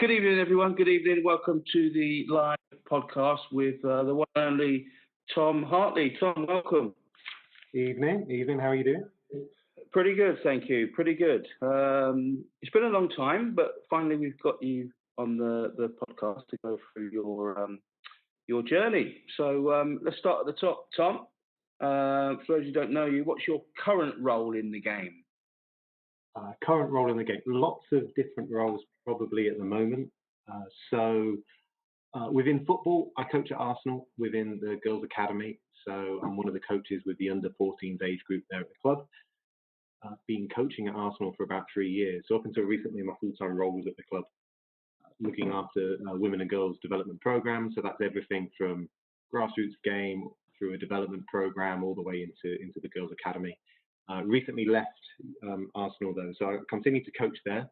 Good evening, everyone. Good evening. Welcome to the live podcast with the one and only Tom Hartley. Tom, welcome. Evening. How are you doing? Pretty good, thank you. Pretty good. It's been a long time, but finally we've got you on the podcast to go through your journey. So let's start at the top, Tom. For those who don't know you, what's your current role in the game? Current role in the game, lots of different roles probably at the moment. Within football, I coach at Arsenal within the Girls Academy. So I'm one of the coaches with the under-14s age group there at the club. Been coaching at Arsenal for about 3 years. So up until recently, my full-time role was at the club, looking after women and girls development programs. So that's everything from grassroots game through a development program all the way into the Girls Academy. Recently left Arsenal though, so I continue to coach there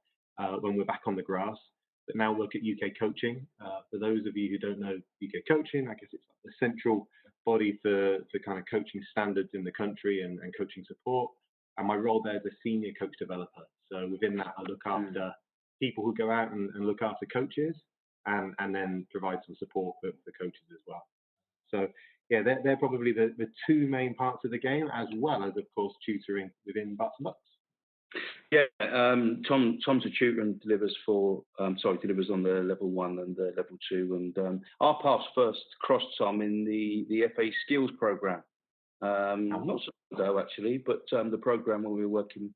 when we're back on the grass, but now work at UK Coaching. For those of you who don't know UK Coaching, I guess it's like the central body for kind of coaching standards in the country and coaching support. And my role there is a senior coach developer. So within that, I look after people who go out and look after coaches and then provide some support for coaches as well. So yeah, they're probably the two main parts of the game, as well as, of course, tutoring within Bucks and Bucks. Yeah, Tom's a tutor and delivers on the level 1 and the level 2. And our paths first crossed, Tom, in the FA Skills program. Not so long ago, actually, but the program where we were working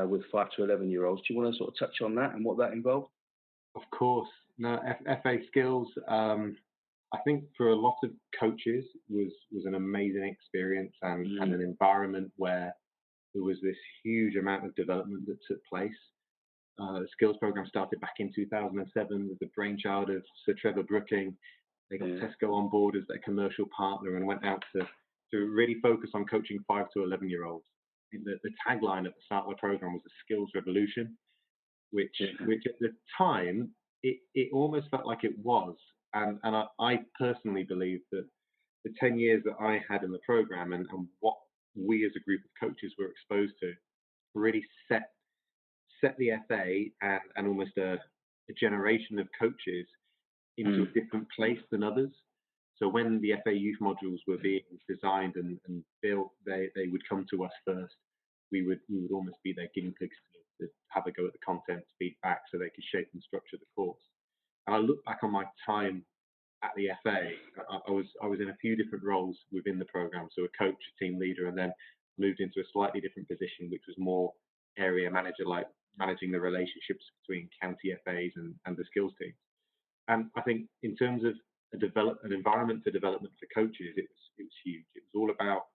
with 5 to 11-year-olds. Do you want to sort of touch on that and what that involved? Of course. No, FA Skills, I think for a lot of coaches was an amazing experience and an environment where there was this huge amount of development that took place. The skills program started back in 2007 with the brainchild of Sir Trevor Brooking. They got Tesco on board as their commercial partner and went out to really focus on coaching 5 to 11-year-olds. The tagline at the start of the program was the skills revolution, which at the time, it almost felt like it was. And I personally believe that the 10 years that I had in the program and what we as a group of coaches were exposed to really set the FA and almost a generation of coaches into a different place than others. So when the FA youth modules were being designed and built, they would come to us first. We would almost be their guinea pigs to have a go at the content, feedback, so they could shape and structure the course. And I look back on my time at the FA. I was in a few different roles within the program, so a coach, a team leader, and then moved into a slightly different position, which was more area manager, like managing the relationships between county FAs and the skills teams. And I think in terms of an environment for development for coaches, it was huge. It was all about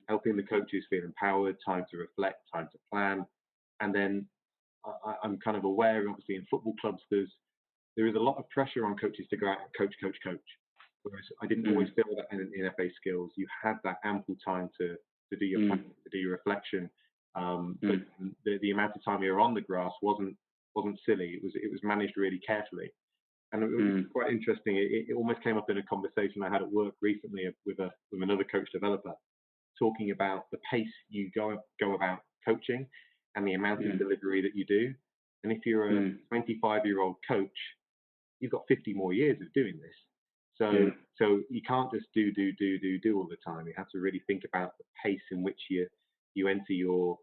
helping the coaches feel empowered, time to reflect, time to plan, and then I'm kind of aware, obviously, in football clubs, there is a lot of pressure on coaches to go out and coach. Whereas I didn't always feel that in FA Skills. You had that ample time to do your planning, to do your reflection. But the amount of time you were on the grass wasn't silly. It was managed really carefully. And it was quite interesting. It almost came up in a conversation I had at work recently with another coach developer, talking about the pace you go about coaching and the amount of delivery that you do. And if you're a 25-year-old coach, you've got 50 more years of doing this. So you can't just do all the time. You have to really think about the pace in which you enter your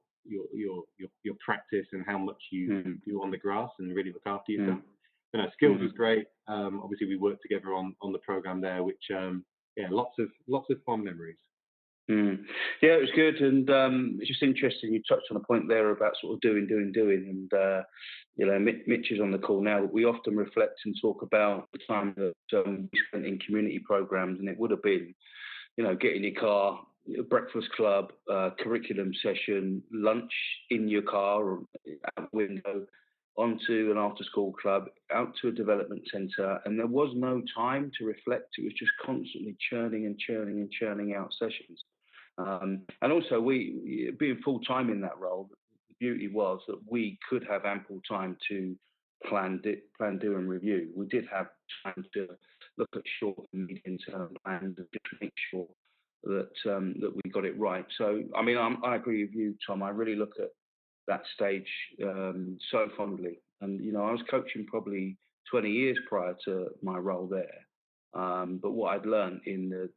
practice and how much you do on the grass and really look after yourself. So no, Skills was great. Obviously we worked together on the program there, which lots of fond memories. Yeah, it was good, and it's just interesting. You touched on a point there about sort of doing, and Mitch is on the call now. We often reflect and talk about the time that we spent in community programs, and it would have been, get in your car, breakfast club, curriculum session, lunch in your car or out the window, onto an after-school club, out to a development centre, and there was no time to reflect. It was just constantly churning out sessions. And also, we being full-time in that role, the beauty was that we could have ample time to plan, do, and review. We did have time to look at short and medium-term plans and just make sure that we got it right. So, I mean, I agree with you, Tom. I really look at that stage so fondly. And, I was coaching probably 20 years prior to my role there. But what I'd learned in the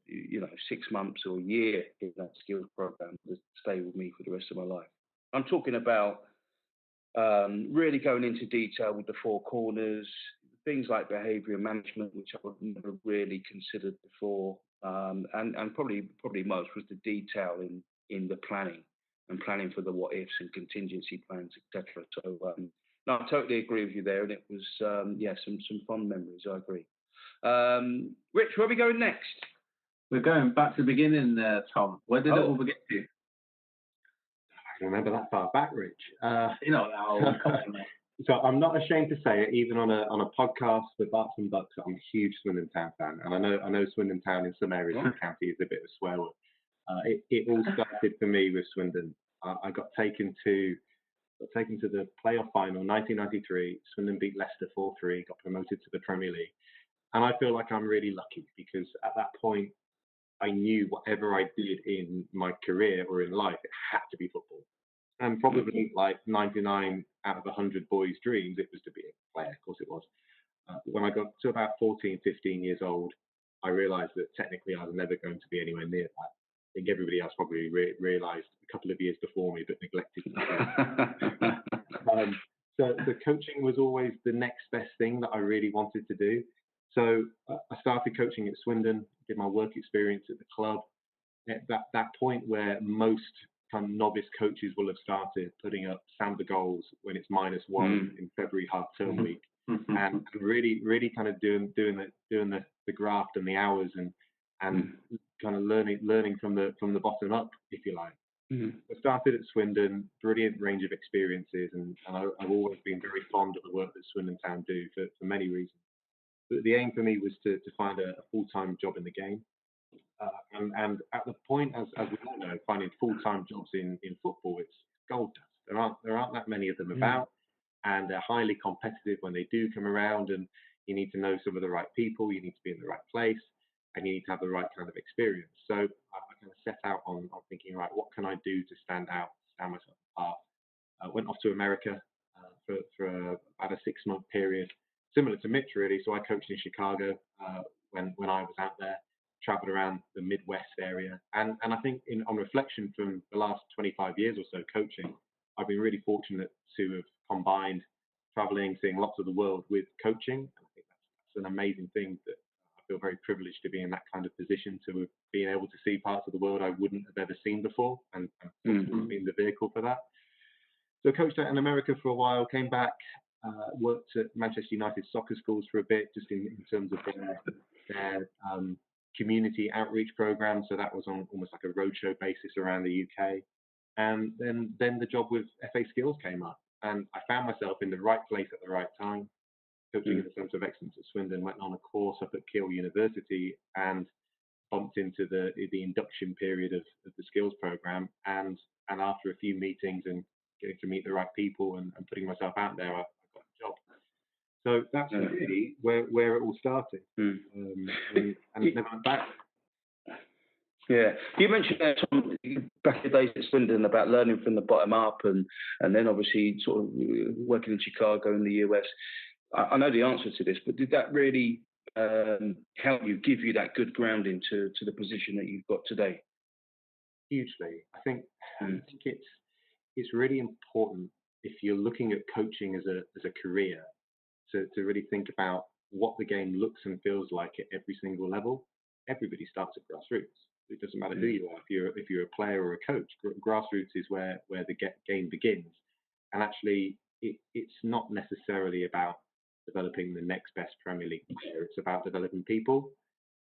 6 months or a year in that skills program would stay with me for the rest of my life. I'm talking about really going into detail with the 4 corners, things like behaviour management, which I would never really considered before, and probably most was the detail in the planning and planning for the what ifs and contingency plans, etc. So no, I totally agree with you there, and it was some fond memories. I agree. Rich, where are we going next? We're going back to the beginning, Tom. Where did it all begin to? I can remember that far back, Rich. Mate. So I'm not ashamed to say it, even on a podcast with Barks and Bucks, I'm a huge Swindon Town fan, and I know Swindon Town in some areas of the county is a bit of a swear word. It all started for me with Swindon. I got taken to the playoff final, 1993. Swindon beat Leicester 4-3, got promoted to the Premier League, and I feel like I'm really lucky because at that point I knew whatever I did in my career or in life, it had to be football. And probably like 99 out of 100 boys' dreams, it was to be a player. Of course it was. When I got to about 14, 15 years old, I realised that technically I was never going to be anywhere near that. I think everybody else probably realised a couple of years before me, but neglected. So the coaching was always the next best thing that I really wanted to do. So I started coaching at Swindon, did my work experience at the club. At that point where most kind of novice coaches will have started putting up Samba goals when it's -1 in February half-term week, and really kind of doing the graft and the hours and kind of learning from the bottom up, if you like. I started at Swindon, brilliant range of experiences, and I've always been very fond of the work that Swindon Town do for many reasons. But the aim for me was to find a full-time job in the game. And at the point, as we all know, finding full-time jobs in football, it's gold dust. There aren't that many of them about, and they're highly competitive when they do come around. And you need to know some of the right people, you need to be in the right place, and you need to have the right kind of experience. So I kind of set out on thinking, right, what can I do to stand out, stand myself apart? I went off to America for about a 6-month period, similar to Mitch really. So I coached in Chicago when I was out there. Traveled around the Midwest area, and I think on reflection from the last 25 years or so coaching, I've been really fortunate to have combined traveling, seeing lots of the world with coaching. And I think that's an amazing thing that I feel very privileged to be in that kind of position, to have been able to see parts of the world I wouldn't have ever seen before, and being the vehicle for that. So coached out in America for a while, came back, worked at Manchester United soccer schools for a bit, just in terms of their community outreach program. So that was on almost like a roadshow basis around the UK. And then the job with FA Skills came up, and I found myself in the right place at the right time, coaching at the Centre of Excellence at Swindon, went on a course up at Keele University and bumped into the induction period of the skills program. And after a few meetings and getting to meet the right people and putting myself out there, I got a job. So that's really where it all started, and it never went back. Yeah, you mentioned there, Tom, back in the days at Swindon about learning from the bottom up, and then obviously sort of working in Chicago in the US. I know the answer to this, but did that really help you, give you that good grounding to the position that you've got today? Hugely. I think it's really important if you're looking at coaching as a career to really think about what the game looks and feels like at every single level. Everybody starts at grassroots. It doesn't matter who you are. If you're a player or a coach, grassroots is where the game begins. And actually, it's not necessarily about developing the next best Premier League player. It's about developing people.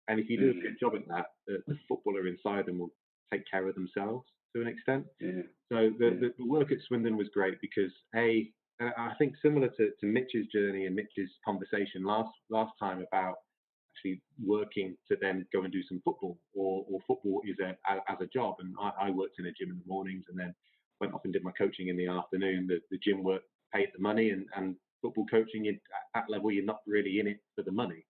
And if you do a good job at that, the footballer inside them will take care of themselves to an extent. Yeah. So the work at Swindon was great because I think similar to Mitch's journey and Mitch's conversation last time about actually working to then go and do some football, or football is as a job. And I worked in a gym in the mornings and then went off and did my coaching in the afternoon. The gym work paid the money, and football coaching at that level, you're not really in it for the money.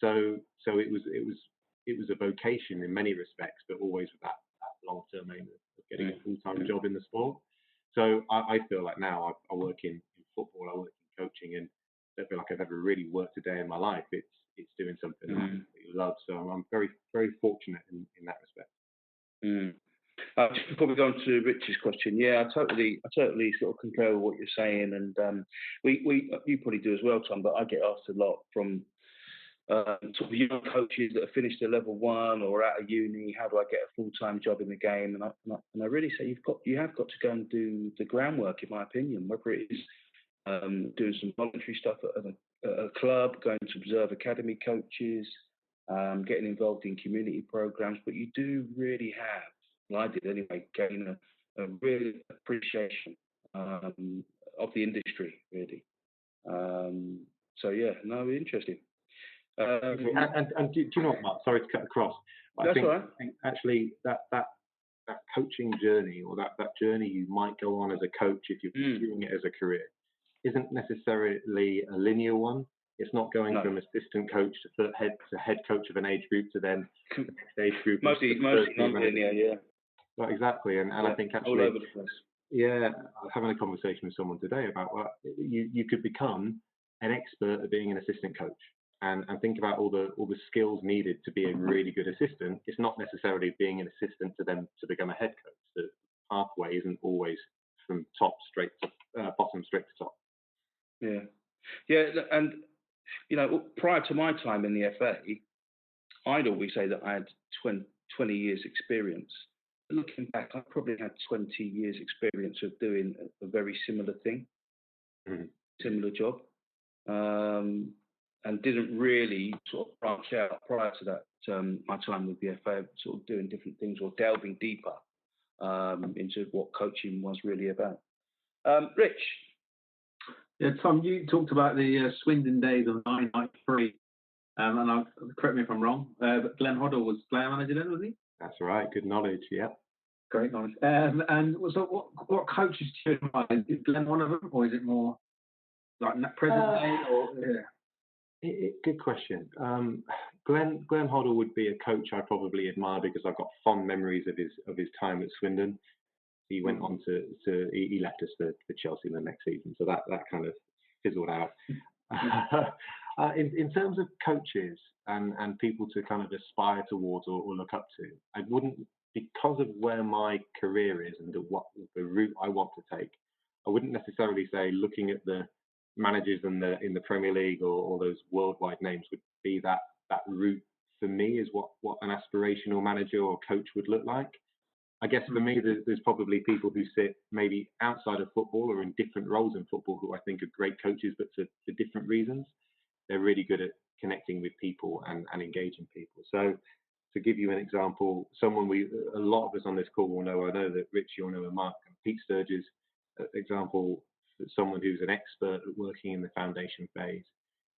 So it was a vocation in many respects, but always with that long-term aim of getting a full-time job in the sport. So I feel like now I work in football, I work in coaching, and don't feel like I've ever really worked a day in my life. It's doing something that I absolutely love. So I'm very, very fortunate in that respect. Just before we go on to Rich's question, yeah, I totally sort of concur with what you're saying, and you probably do as well, Tom. But I get asked a lot from sort of young coaches that have finished their level 1 or out of uni. How do I get a full-time job in the game? And I really say you have got to go and do the groundwork, in my opinion. Whether it is doing some voluntary stuff at a club, going to observe academy coaches, getting involved in community programs, but you do really have, well, I did anyway, gain a real appreciation of the industry, really. So yeah, no, interesting. And do you know what, Mark? Sorry to cut across. That's all right. I think actually that coaching journey, or that journey you might go on as a coach if you're pursuing it as a career, isn't necessarily a linear one. It's not going from assistant coach to head coach of an age group to then the next age group. Mostly non-linear, yeah. Well, exactly, and I think actually, all over the place. Yeah, I was having a conversation with someone today about you could become an expert at being an assistant coach, and think about all the skills needed to be a really good assistant. It's not necessarily being an assistant to become a head coach. The pathway isn't always from bottom straight to top. Yeah, and prior to my time in the FA, I'd always say that I had 20 years experience. Looking back, I probably had 20 years experience of doing a very similar thing, similar job, and didn't really sort of branch out prior to that. My time with the FA, sort of doing different things or delving deeper into what coaching was really about. Rich. Yeah, Tom, you talked about the Swindon days of 993, and correct me if I'm wrong, but Glenn Hoddle was player manager then, was he? That's right. Good knowledge. Yeah. Great knowledge. And so, what coaches do you admire? Is Glenn one of them, or is it more like present day? Or good question. Glenn Hoddle would be a coach I probably admire because I've got fond memories of his time at Swindon. He went on he left us for Chelsea in the next season, so that kind of fizzled out. In terms of coaches and people to kind of aspire towards or look up to, I wouldn't, because of where my career is and the route I want to take, I wouldn't necessarily say looking at the managers in the Premier League or those worldwide names would be that route for me is what an aspirational manager or coach would look like. I guess for me, there's probably people who sit maybe outside of football or in different roles in football who I think are great coaches, but for different reasons. They're really good at connecting with people and engaging people. So to give you an example, a lot of us on this call will know, I know that Rich, you'll know, and Mark, and Pete Sturgis, example, someone who's an expert at working in the foundation phase,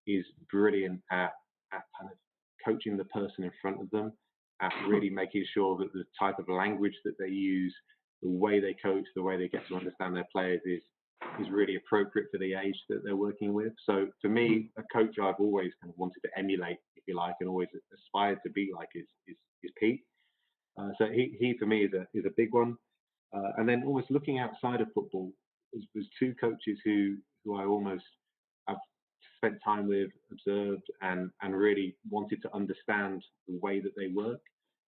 is brilliant at kind of coaching the person in front of them, at really making sure that the type of language that they use, the way they coach, the way they get to understand their players is really appropriate for the age that they're working with. So for me, a coach I've always kind of wanted to emulate, if you like, and always aspired to be like is Pete. So he for me is a big one. And then almost looking outside of football, there's two coaches who I almost have spent time with, observed, and really wanted to understand the way that they work.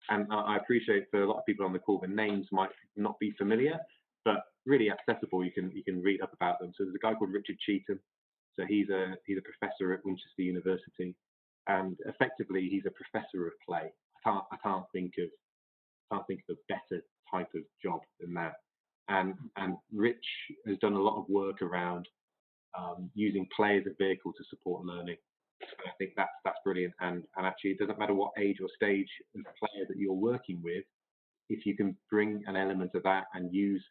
And I appreciate for a lot of people on the call, the names might not be familiar, but really accessible. You can read up about them. So there's a guy called Richard Cheetah. So he's a professor at Winchester University, and effectively he's a professor of play. I can't think of a better type of job than that. And Rich has done a lot of work around using play as a vehicle to support learning. And I think that's brilliant. And actually, it doesn't matter what age or stage of player that you're working with, if you can bring an element of that and use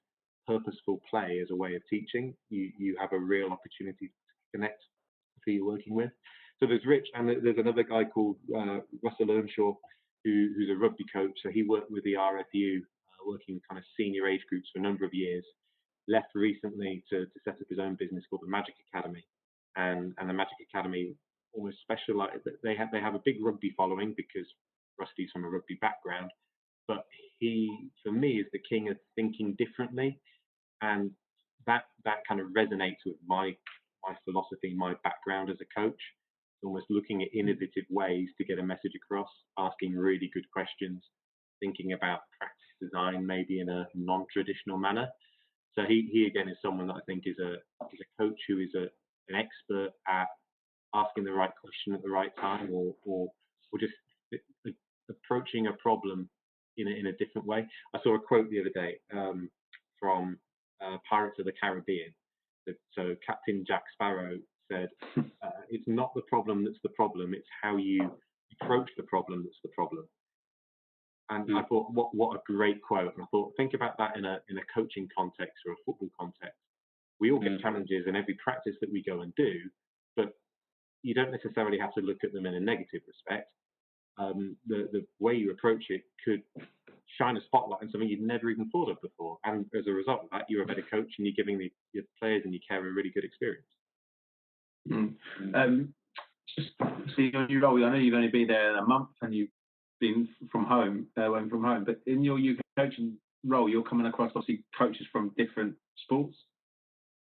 purposeful play as a way of teaching, you have a real opportunity to connect with who you're working with. So there's Rich, and there's another guy called Russell Earnshaw, who's a rugby coach. So he worked with the RFU, working with kind of senior age groups for a number of years. Left recently to set up his own business called the Magic Academy, and the Magic Academy almost specialize. They have a big rugby following because Rusty's from a rugby background, but he, for me, is the king of thinking differently, and that kind of resonates with my my philosophy, my background as a coach. Almost looking at innovative ways to get a message across, asking really good questions, thinking about practice design maybe in a non-traditional manner. So he again is someone that I think is a coach who is an expert at asking the right question at the right time, or just approaching a problem in a different way. I saw a quote the other day from Pirates of the Caribbean. So Captain Jack Sparrow said, "It's not the problem that's the problem; it's how you approach the problem that's the problem." And I thought, what a great quote. And I thought, think about that in a coaching context or a football context. We all get challenges in every practice that we go and do, but you don't necessarily have to look at them in a negative respect. The way you approach it could shine a spotlight on something you'd never even thought of before. And as a result of that, you're a better coach and you're giving your players and your care a really good experience. Just so your new role, I know you've only been there a month and you've been from home, but in your UK coaching role, you're coming across obviously coaches from different sports.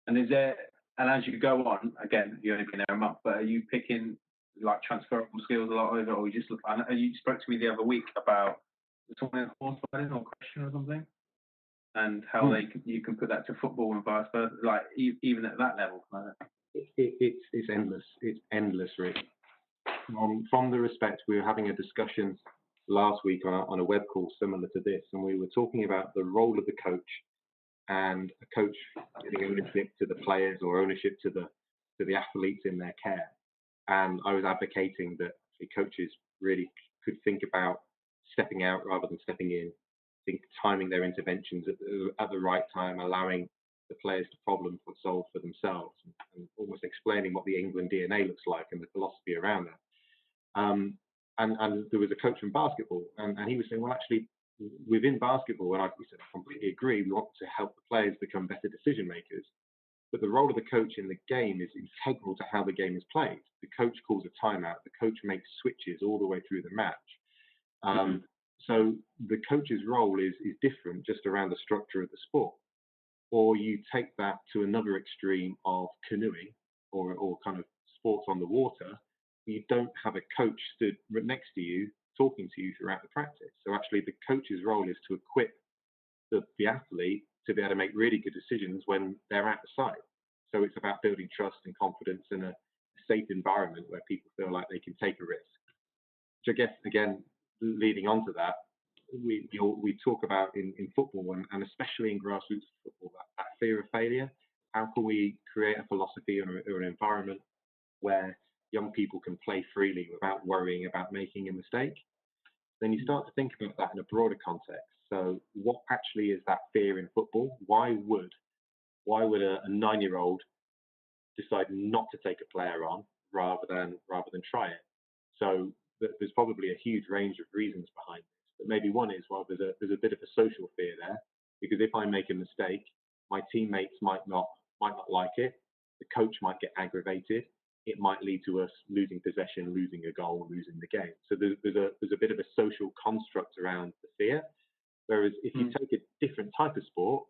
And as you go on, again, you've only been there a month, but are you picking like transferable skills a lot over, or you spoke to me the other week about something in horse riding or question or something, and how you can put that to football and vice versa, like even at that level. It's endless. It's endless, Rick. From the respect, we were having a discussion last week on a web call similar to this, and we were talking about the role of the coach and a coach giving ownership to the players or ownership to the athletes in their care. And I was advocating that the coaches really could think about stepping out rather than stepping in, timing their interventions at the right time, allowing the players to problem solve for themselves, and almost explaining what the England DNA looks like and the philosophy around that. And there was a coach from basketball, and he was saying, well, actually, within basketball, and I said, I completely agree, we want to help the players become better decision makers, but the role of the coach in the game is integral to how the game is played. The coach calls a timeout, the coach makes switches all the way through the match. So the coach's role is different just around the structure of the sport. Or you take that to another extreme of canoeing or kind of sports on the water, you don't have a coach stood right next to you talking to you throughout the practice. So actually the coach's role is to equip the athlete to be able to make really good decisions when they're at the site. So it's about building trust and confidence in a safe environment where people feel like they can take a risk. Which I guess, again, leading on to that, we talk about in football and especially in grassroots football, that fear of failure. How can we create a philosophy or an environment where young people can play freely without worrying about making a mistake? Then you start to think about that in a broader context. So what actually is that fear in football? Why would a 9-year-old decide not to take a player on rather than try it? So there's probably a huge range of reasons behind this. But maybe one is, well, there's a bit of a social fear there, because if I make a mistake, my teammates might not like it. The coach might get aggravated. It might lead to us losing possession, losing a goal, losing the game. So there's a bit of a social construct around the fear. Whereas if you take a different type of sport,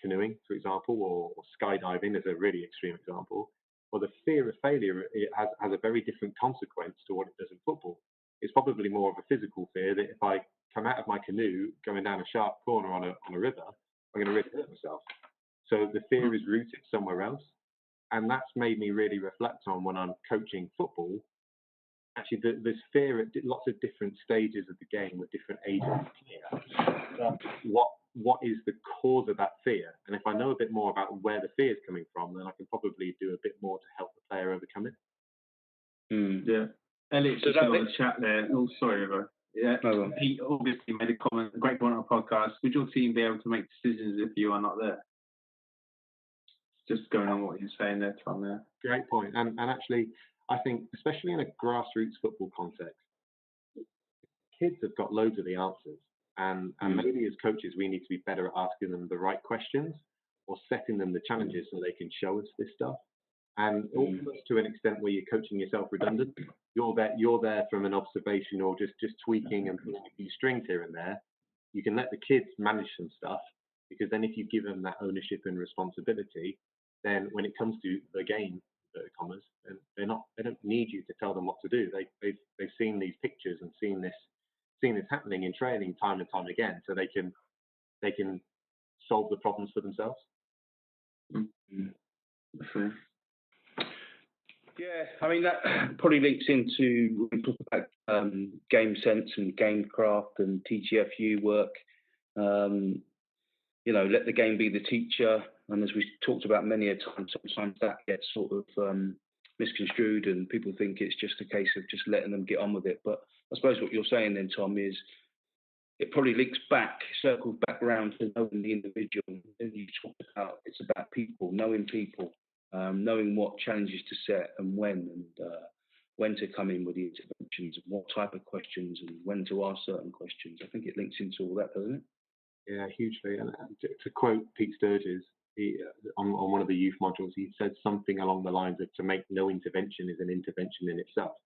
canoeing, for example, or skydiving as a really extreme example, well, the fear of failure has a very different consequence to what it does in football. It's probably more of a physical fear that if I come out of my canoe going down a sharp corner on a river, I'm going to really hurt myself. So the fear is rooted somewhere else. And that's made me really reflect on when I'm coaching football. Actually, there's fear at lots of different stages of the game with different ages of player. What is the cause of that fear? And if I know a bit more about where the fear is coming from, then I can probably do a bit more to help the player overcome it. Yeah. Elliot's just on the chat there. Oh, sorry, Eva. Yeah. He obviously made a great point on the podcast. Would your team be able to make decisions if you are not there? Just going on what you're saying there, Tom. Yeah. Great point. And actually, I think, especially in a grassroots football context, kids have got loads of the answers. And maybe as coaches, we need to be better at asking them the right questions or setting them the challenges so they can show us this stuff. And almost to an extent where you're coaching yourself redundant, you're there from an observation or just tweaking and pulling a few strings here and there. You can let the kids manage some stuff, because then if you give them that ownership and responsibility, then when it comes to the game, commas, and they don't need you to tell them what to do. They've seen these pictures and seen this happening in training time and time again, so they can solve the problems for themselves. Mm-hmm. Yeah, I mean, that probably links into when we talk about game sense and game craft and TGFU work. Let the game be the teacher. And as we talked about many a time, sometimes that gets sort of misconstrued and people think it's just a case of just letting them get on with it. But I suppose what you're saying then, Tom, is it probably links back, circles back around to knowing the individual. And you talked about it's about people, knowing what challenges to set and when to come in with the interventions and what type of questions and when to ask certain questions. I think it links into all that, doesn't it? Yeah, hugely. And to quote Pete Sturgis, on one of the youth modules, he said something along the lines of, to make no intervention is an intervention in itself.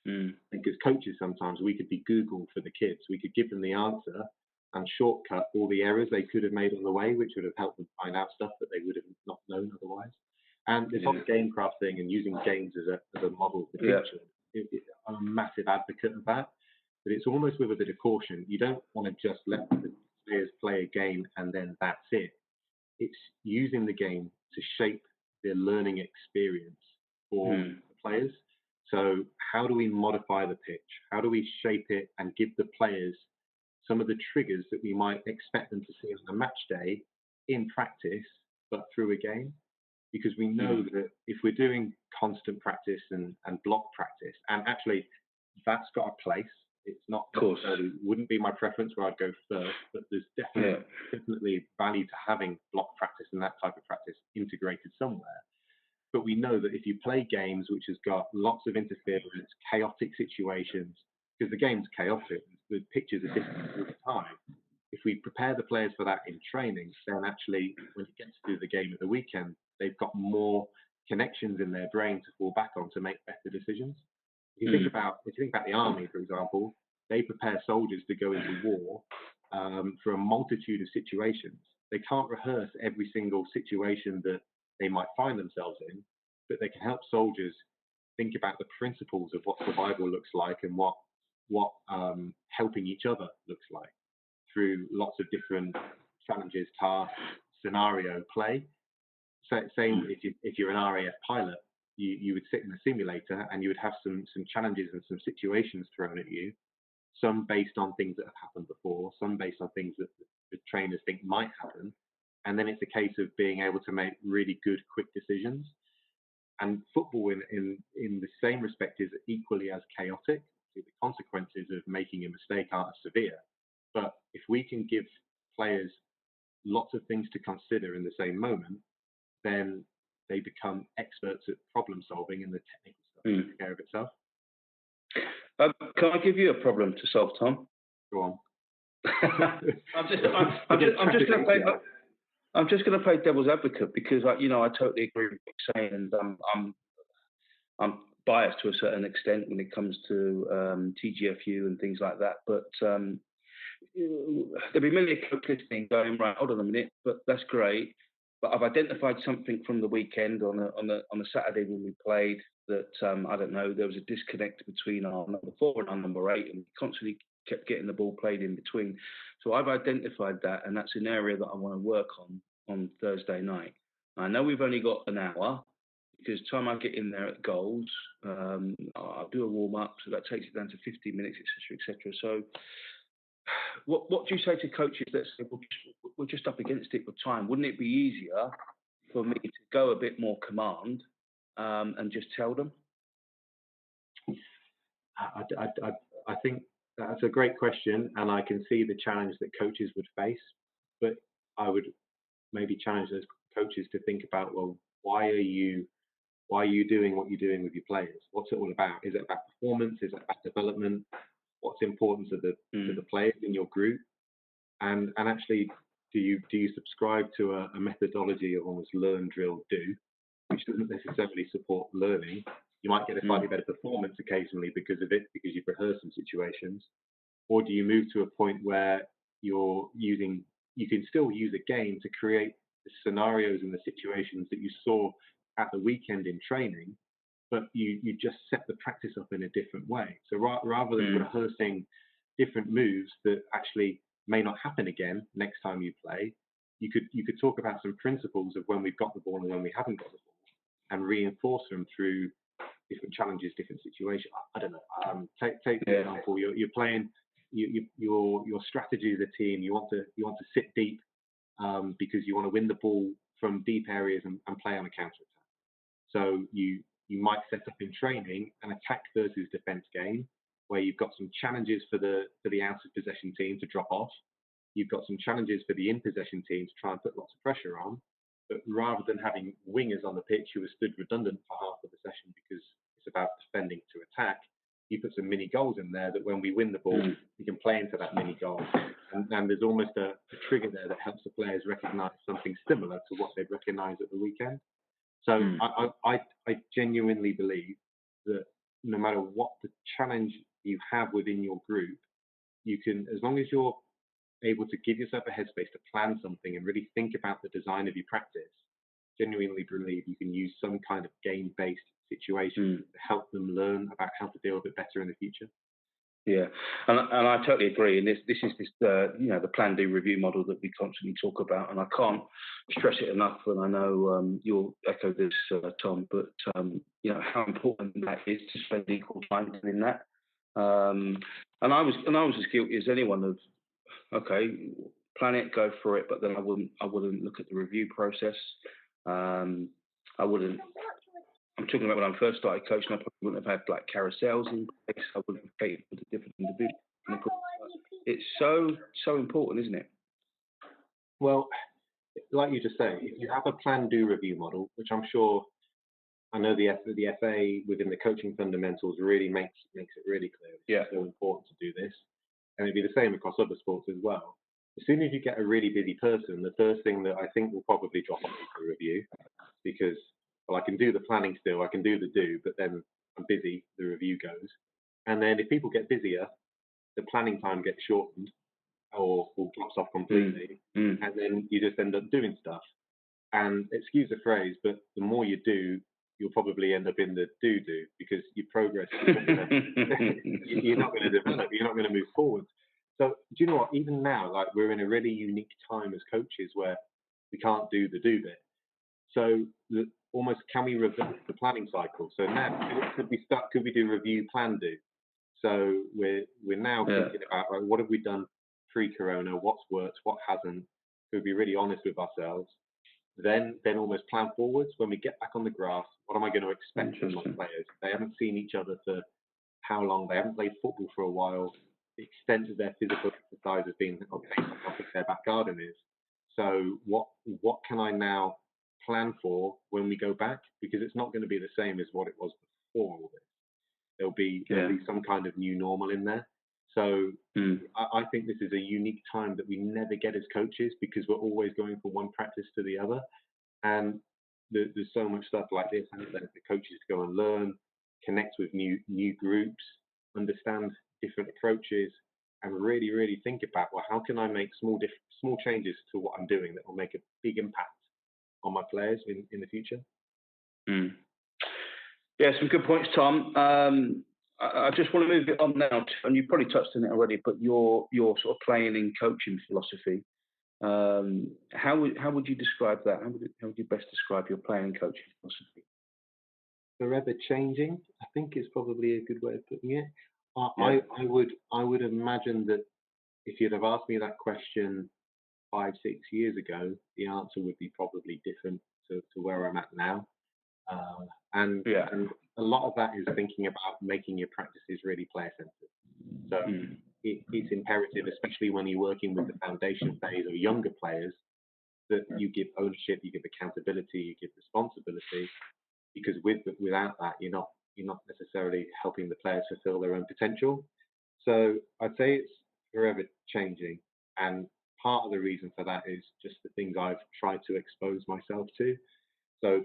Because coaches, sometimes we could be Google for the kids. We could give them the answer and shortcut all the errors they could have made on the way, which would have helped them find out stuff that they would have not known otherwise. And this whole gamecraft thing and using games as a model for teaching, I'm a massive advocate of that. But it's almost with a bit of caution. You don't want to just let the players play a game and then that's it. It's using the game to shape the learning experience for the players. So how do we modify the pitch? How do we shape it and give the players some of the triggers that we might expect them to see on a match day in practice, but through a game? Because we know that if we're doing constant practice and block practice, and actually that's got a place. It's not necessarily, wouldn't be my preference where I'd go first, but there's definitely value to having block practice and that type of practice integrated somewhere. But we know that if you play games which has got lots of interference, chaotic situations, because the game's chaotic, the pitches are different all the time. If we prepare the players for that in training, then actually when it gets to the game at the weekend, they've got more connections in their brain to fall back on to make better decisions. If you think about the army, for example, they prepare soldiers to go into war for a multitude of situations. They can't rehearse every single situation that they might find themselves in, but they can help soldiers think about the principles of what survival looks like and what helping each other looks like through lots of different challenges, tasks, scenario play. So same if you're an RAF pilot, you would sit in a simulator and you would have some challenges and some situations thrown at you, some based on things that have happened before, some based on things that the trainers think might happen. And then it's a case of being able to make really good, quick decisions. And football in the same respect is equally as chaotic. The consequences of making a mistake aren't as severe. But if we can give players lots of things to consider in the same moment, then they become experts at problem solving and the technical stuff takes care of itself. Can I give you a problem to solve, Tom? Go on. I'm just going to play devil's advocate because I totally agree with what you're saying, and I'm biased to a certain extent when it comes to TGFU and things like that. But there'll be many coaches listening going, right, hold on a minute, but that's great. But I've identified something from the weekend on a Saturday when we played that I don't know, there was a disconnect between our number 4 and our number 8, and we constantly kept getting the ball played in between. So I've identified that, and that's an area that I want to work on Thursday night. I know we've only got an hour because time I get in there at goals, I'll do a warm up, so that takes it down to 50 minutes, etc. So what do you say to coaches that say, we're just up against it with time? Wouldn't it be easier for me to go a bit more command and just tell them? I think that's a great question, and I can see the challenge that coaches would face. But I would maybe challenge those coaches to think about, well, why are you doing what you're doing with your players? What's it all about? Is it about performance? Is it about development? What's important to the players in your group? And actually, do you subscribe to a methodology of almost learn, drill, do, which doesn't necessarily support learning? You might get a slightly better performance occasionally because of it, because you've rehearsed some situations. Or do you move to a point where you can still use a game to create scenarios and the situations that you saw at the weekend in training, but you just set the practice up in a different way. So rather than rehearsing different moves that actually may not happen again next time you play, you could talk about some principles of when we've got the ball and when we haven't got the ball, and reinforce them through different challenges, different situations. I don't know. Take for example, you're playing your strategy as a team. You want to sit deep because you want to win the ball from deep areas and play on a counter attack. So you might set up in training an attack versus defense game where you've got some challenges for the out of possession team to drop off. You've got some challenges for the in possession team to try and put lots of pressure on. But rather than having wingers on the pitch who are stood redundant for half of the session because it's about defending to attack, you put some mini goals in there that when we win the ball, we can play into that mini goal. And there's almost a trigger there that helps the players recognise something similar to what they'd recognise at the weekend. So I genuinely believe that no matter what the challenge you have within your group, you can, as long as you're able to give yourself a headspace to plan something and really think about the design of your practice, genuinely believe you can use some kind of game-based situation to help them learn about how to deal with it better in the future. Yeah, and I totally agree. And this is the plan, do, review model that we constantly talk about. And I can't stress it enough. And I know you'll echo this, Tom. But how important that is to spend equal time doing that. And I was as guilty as anyone of, okay, plan it, go for it. But then I wouldn't look at the review process. I wouldn't. I'm talking about when I first started coaching, I probably wouldn't have had like carousels in place. I wouldn't have catered for the different individuals. It's so important, isn't it? Well, like you just say, if you have a plan, do, review model, which I'm sure, I know the FA within the coaching fundamentals really makes it really clear. It's so important to do this, and it'd be the same across other sports as well. As soon as you get a really busy person, the first thing that I think will probably drop off is the review, because I can do the planning still, I can do the do, but then I'm busy, the review goes. And then if people get busier, the planning time gets shortened or drops off completely. And then you just end up doing stuff. And excuse the phrase, but the more you do, you'll probably end up in the do because your progress, you're not going to develop, you're not going to move forward. So do you know what, even now, like we're in a really unique time as coaches where we can't do the do bit. So almost, can we reverse the planning cycle? So now, could we do review, plan, do? So we're now thinking about, right, what have we done pre-corona? What's worked? What hasn't? Could be really honest with ourselves. Then almost plan forwards. When we get back on the grass, what am I going to expect from my players? They haven't seen each other for how long? They haven't played football for a while. The extent of their physical exercise has been, okay, I think their back garden is. So what can I now plan for when we go back? Because it's not going to be the same as what it was before all this. There'll be some kind of new normal in there. So I think this is a unique time that we never get as coaches, because we're always going from one practice to the other. And there's so much stuff like this that the coaches go and learn, connect with new groups, understand different approaches, and really, really think about, well, how can I make small changes to what I'm doing that will make a big impact on my players in the future? Yeah, some good points, Tom. I just want to move it on now, and you probably touched on it already, but your sort of playing and coaching philosophy. How would you describe that? How would you best describe your playing and coaching philosophy? Forever changing, I think, is probably a good way of putting it. I would imagine that if you'd have asked me that question 5-6 years ago, the answer would be probably different to where I'm at now. And a lot of that is thinking about making your practices really player-centered. So it's imperative, especially when you're working with the foundation phase or younger players, that you give ownership, you give accountability, you give responsibility, because without that, you're not necessarily helping the players fulfill their own potential. So I'd say it's forever changing, and part of the reason for that is just the things I've tried to expose myself to. So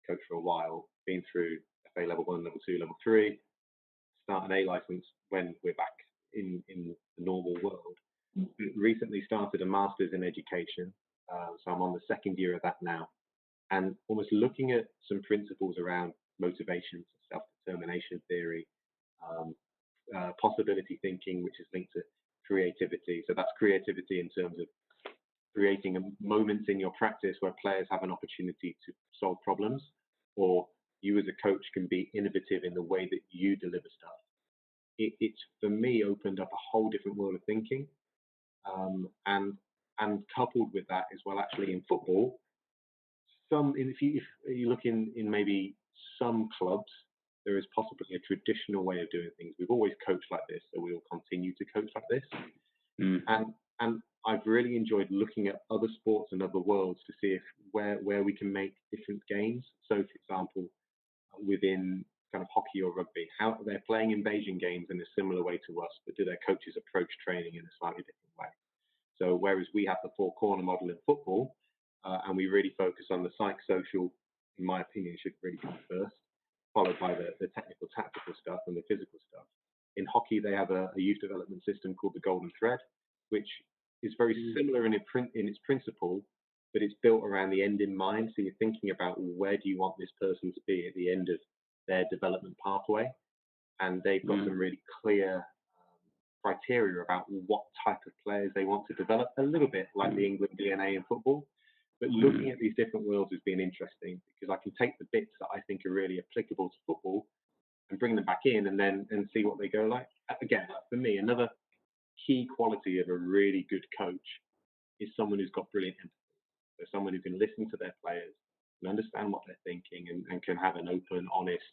coach for a while, been through FA level 1, level 2, level 3, start an A license when we're back in the normal world. Recently started a master's in education, So I'm on the second year of that now, and almost looking at some principles around motivation, self-determination theory, um, possibility thinking, which is linked to creativity. So that's creativity in terms of creating moments in your practice where players have an opportunity to solve problems, or you as a coach can be innovative in the way that you deliver stuff. It's for me opened up a whole different world of thinking, and coupled with that as well, actually in football, if you look in maybe some clubs, there is possibly a traditional way of doing things. We've always coached like this, so we will continue to coach like this. And I've really enjoyed looking at other sports and other worlds to see if where we can make different games. So, for example, within kind of hockey or rugby, how they're playing invasion games in a similar way to us, but do their coaches approach training in a slightly different way? So, whereas we have the four corner model in football, and we really focus on the psychosocial, in my opinion, should really come first, followed by the technical, tactical stuff and the physical stuff. In hockey, they have a youth development system called the Golden Thread, which is very similar in its principle, but it's built around the end in mind. So you're thinking about where do you want this person to be at the end of their development pathway, and they've got some really clear criteria about what type of players they want to develop, a little bit like the England DNA in football. But looking at these different worlds has been interesting, because I can take the bits that I think are really applicable to football and bring them back in and see what they go like. Again, for me, another key quality of a really good coach is someone who's got brilliant empathy. So someone who can listen to their players and understand what they're thinking, and can have an open, honest,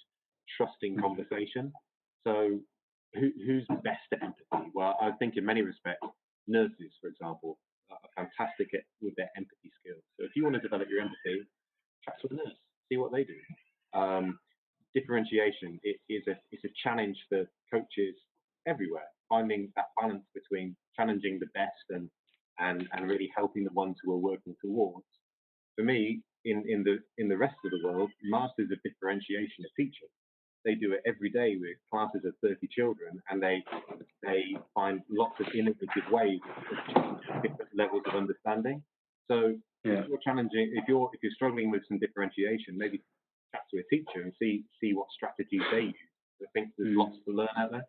trusting conversation. So who's best at empathy? Well, I think in many respects, nurses, for example, are fantastic with their empathy skills. So if you want to develop your empathy, chat to a nurse, see what they do. Differentiation is a challenge for coaches everywhere, finding that balance between challenging the best and really helping the ones who are working towards. For me, in the rest of the world, masters of differentiation are teachers. They do it every day with classes of 30 children, and they find lots of innovative ways of different levels of understanding. So if you're challenging, if you're struggling with some differentiation, maybe chat to a teacher and see what strategies they use. I think there's lots to learn out there.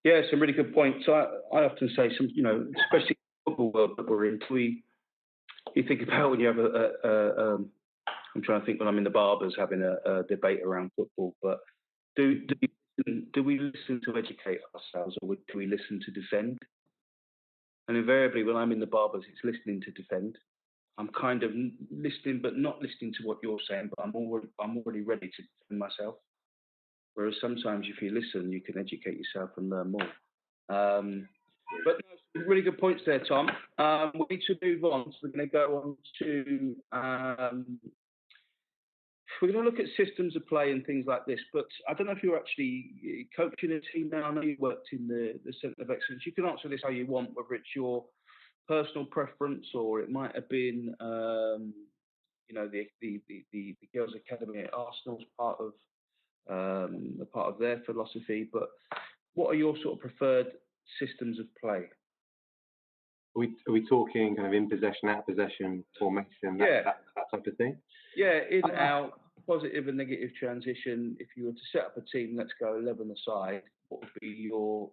Yeah, some really good points. I often say, especially in the football world that we're in, you think about when you have I'm trying to think when I'm in the barbers having a debate around football, but do we listen to educate ourselves, or do we listen to defend? And invariably, when I'm in the barbers, it's listening to defend. I'm kind of listening, but not listening to what you're saying, but I'm already ready to defend myself. Whereas sometimes if you listen, you can educate yourself and learn more. But no, really good points there, Tom. We need to move on. So we're going to go on to, we're going to look at systems of play and things like this. But I don't know if you're actually coaching a team now. I know you worked in the Centre of Excellence. You can answer this how you want, whether it's your personal preference or it might have been, the Girls Academy at Arsenal's part of their philosophy. But what are your sort of preferred systems of play? Are we talking kind of in possession, out of possession, formation, that type of thing? Yeah, in, out, positive and negative transition. If you were to set up a team, let's go 11-a-side, what would be your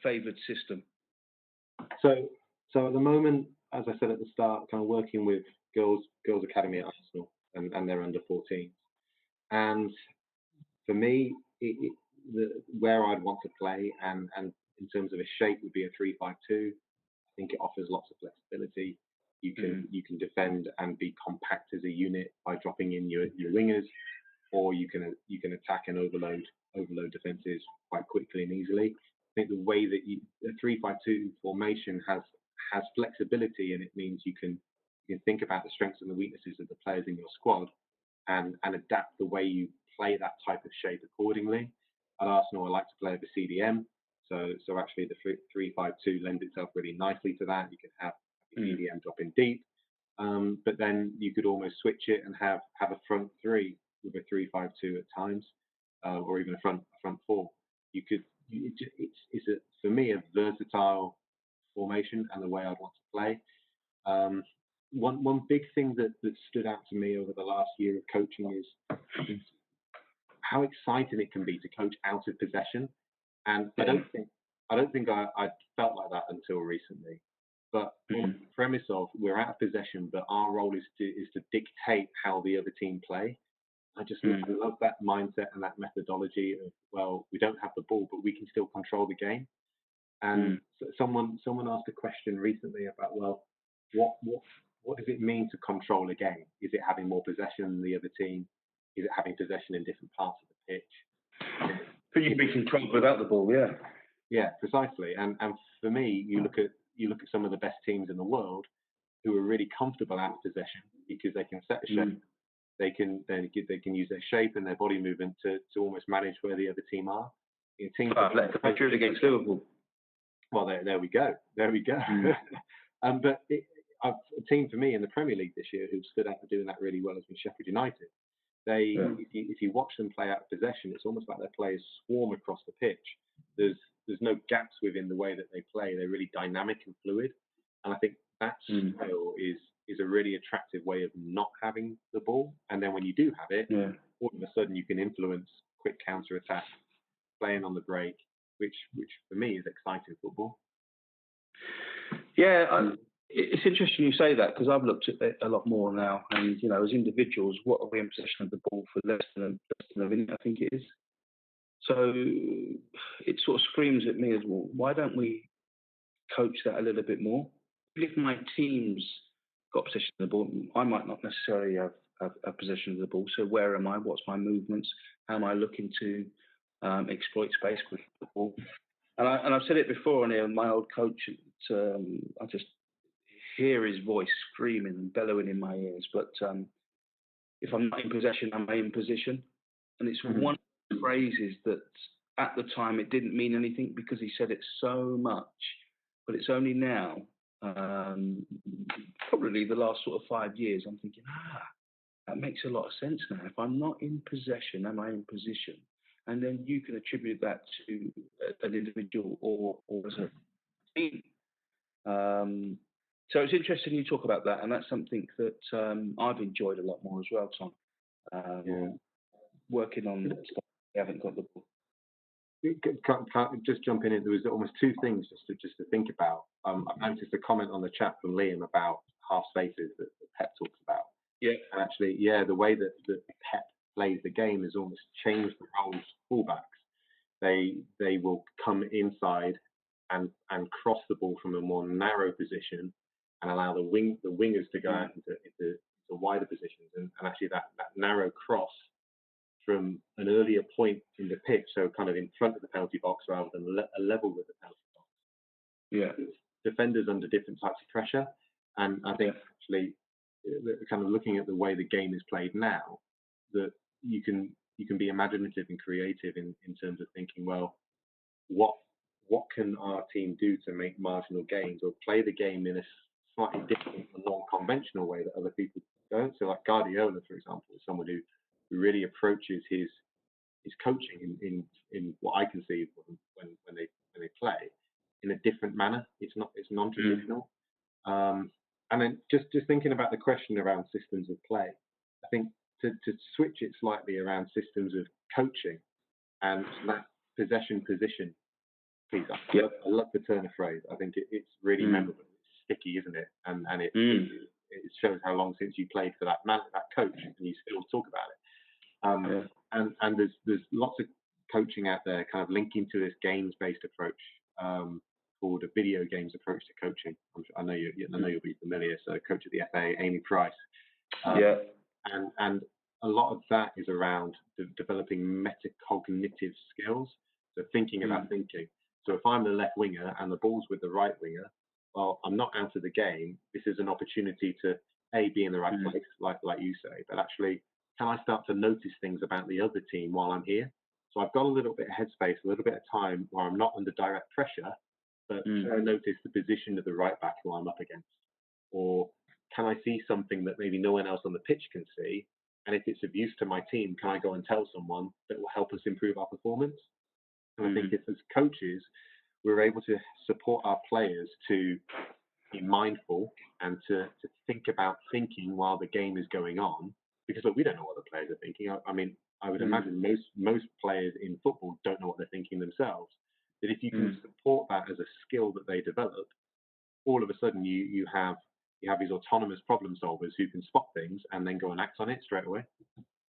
favoured system? So at the moment, as I said at the start, kind of working with Girls Academy at Arsenal and their under 14s. And for me, where I'd want to play and in terms of a shape would be a 3-5-2. I think it offers lots of flexibility. You can defend and be compact as a unit by dropping in your wingers, or you can attack and overload defenses quite quickly and easily. I think the way that a 3-5-2 formation has flexibility, and it means you can think about the strengths and the weaknesses of the players in your squad and adapt the way you play that type of shape accordingly. At Arsenal, I like to play with a CDM. So actually the 3-5-2 lends itself really nicely to that. You can have CDM drop in deep, but then you could almost switch it and have a front three with a 3-5-2 at times, or even a front four. It's for me a versatile formation and the way I'd want to play. One big thing that stood out to me over the last year of coaching is how exciting it can be to coach out of possession. And I don't think I felt like that until recently. But on the premise of we're out of possession, but our role is to dictate how the other team play. I love that mindset and that methodology of, well, we don't have the ball, but we can still control the game. And someone asked a question recently about, well, what does it mean to control a game? Is it having more possession than the other team? Is it having possession in different parts of the pitch? But you can be controlled without the ball, yeah. Yeah, precisely. And for me, you look at some of the best teams in the world who are really comfortable out of possession because they can set a shape. They can use their shape and their body movement to almost manage where the other team are. Let's go through it against Liverpool. Well, there we go. But a team for me in the Premier League this year who stood out for doing that really well has been Sheffield United. If you watch them play out of possession, it's almost like their players swarm across the pitch. There's no gaps within the way that they play. They're really dynamic and fluid, and I think that style is a really attractive way of not having the ball. And then when you do have it, all of a sudden you can influence quick counter attack, playing on the break, which for me is exciting football. Yeah, it's interesting you say that because I've looked at it a lot more now, and as individuals, what are we in possession of the ball for less than a minute? I think it is. So it sort of screams at me as well. Why don't we coach that a little bit more? If my team's got possession of the ball, I might not necessarily have possession of the ball. So where am I? What's my movements? How am I looking to exploit space with the ball? And I've said it before, and my old coach, I just hear his voice screaming and bellowing in my ears. But if I'm not in possession, am I in position? And it's one of the phrases that at the time it didn't mean anything because he said it so much, but it's only now, probably the last sort of 5 years, I'm thinking, that makes a lot of sense now. If I'm not in possession, am I in position? And then you can attribute that to an individual or as a team. So it's interesting you talk about that, and that's something that I've enjoyed a lot more as well, Tom. Working on stuff we haven't got the ball. Just jumping in, there was almost two things just to think about. I noticed a comment on the chat from Liam about half spaces that Pep talks about. Yeah. And actually, the way that Pep plays the game has almost changed the roles of fullbacks. They will come inside and cross the ball from a more narrow position and allow the wingers to go out into wider positions. And actually that narrow cross from an earlier point in the pitch, so kind of in front of the penalty box rather than a level with the penalty box. Yeah. Defenders under different types of pressure. And I think actually kind of looking at the way the game is played now, that you can be imaginative and creative in terms of thinking, well, what can our team do to make marginal gains or play the game in a slightly different and non-conventional way that other people don't? So like Guardiola, for example, is someone who really approaches his coaching in what I can see when they play in a different manner. It's non-traditional. And then just thinking about the question around systems of play, I think to switch it slightly around systems of coaching and that possession position piece. I love the turn of phrase. I think it's really memorable. It's sticky, isn't it? And it shows how long since you played for that coach, and you still talk about it. And there's lots of coaching out there, kind of linking to this games-based approach called a video games approach to coaching. I know you'll be familiar. So, coach of the FA, Amy Price. And a lot of that is around developing metacognitive skills. So thinking about thinking. So if I'm the left winger and the ball's with the right winger, well, I'm not out of the game. This is an opportunity to be in the right place, like you say, but actually, can I start to notice things about the other team while I'm here? So I've got a little bit of headspace, a little bit of time where I'm not under direct pressure, but can I notice the position of the right back who I'm up against? Or can I see something that maybe no one else on the pitch can see? And if it's of use to my team, can I go and tell someone that will help us improve our performance? And I think if as coaches, we're able to support our players to be mindful and to think about thinking while the game is going on, because look, we don't know what the players are thinking. I mean, I would imagine most players in football don't know what they're thinking themselves. That if you can support that as a skill that they develop, all of a sudden you have these autonomous problem solvers who can spot things and then go and act on it straight away.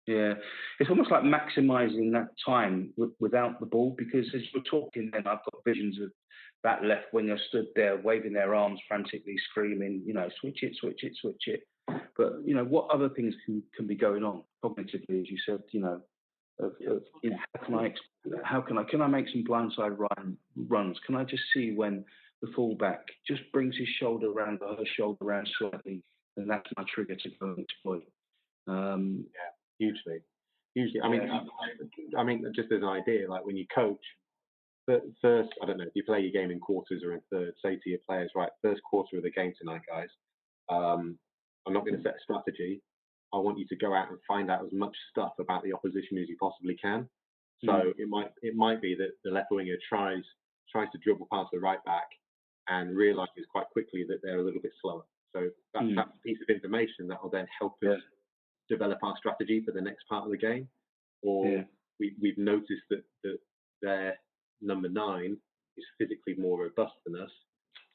Yeah, it's almost like maximising that time without the ball, because as you're talking then, I've got visions of that left winger stood there waving their arms frantically, screaming, switch it, switch it, switch it. But, what other things can be going on cognitively, as you said, can I make some blindside runs? Can I just see when the fullback just brings his shoulder around or her shoulder around slightly, and that's my trigger to go and exploit. Hugely. I mean, just as an idea, like when you coach, first, I don't know, if you play your game in quarters or in thirds, say to your players, right, first quarter of the game tonight, guys, I'm not going to set a strategy. I want you to go out and find out as much stuff about the opposition as you possibly can. So it might be that the left winger tries to dribble past the right back and realizes quite quickly that they're a little bit slower. So that's a piece of information that will then help us develop our strategy for the next part of the game. Or we've noticed that their number 9 is physically more robust than us.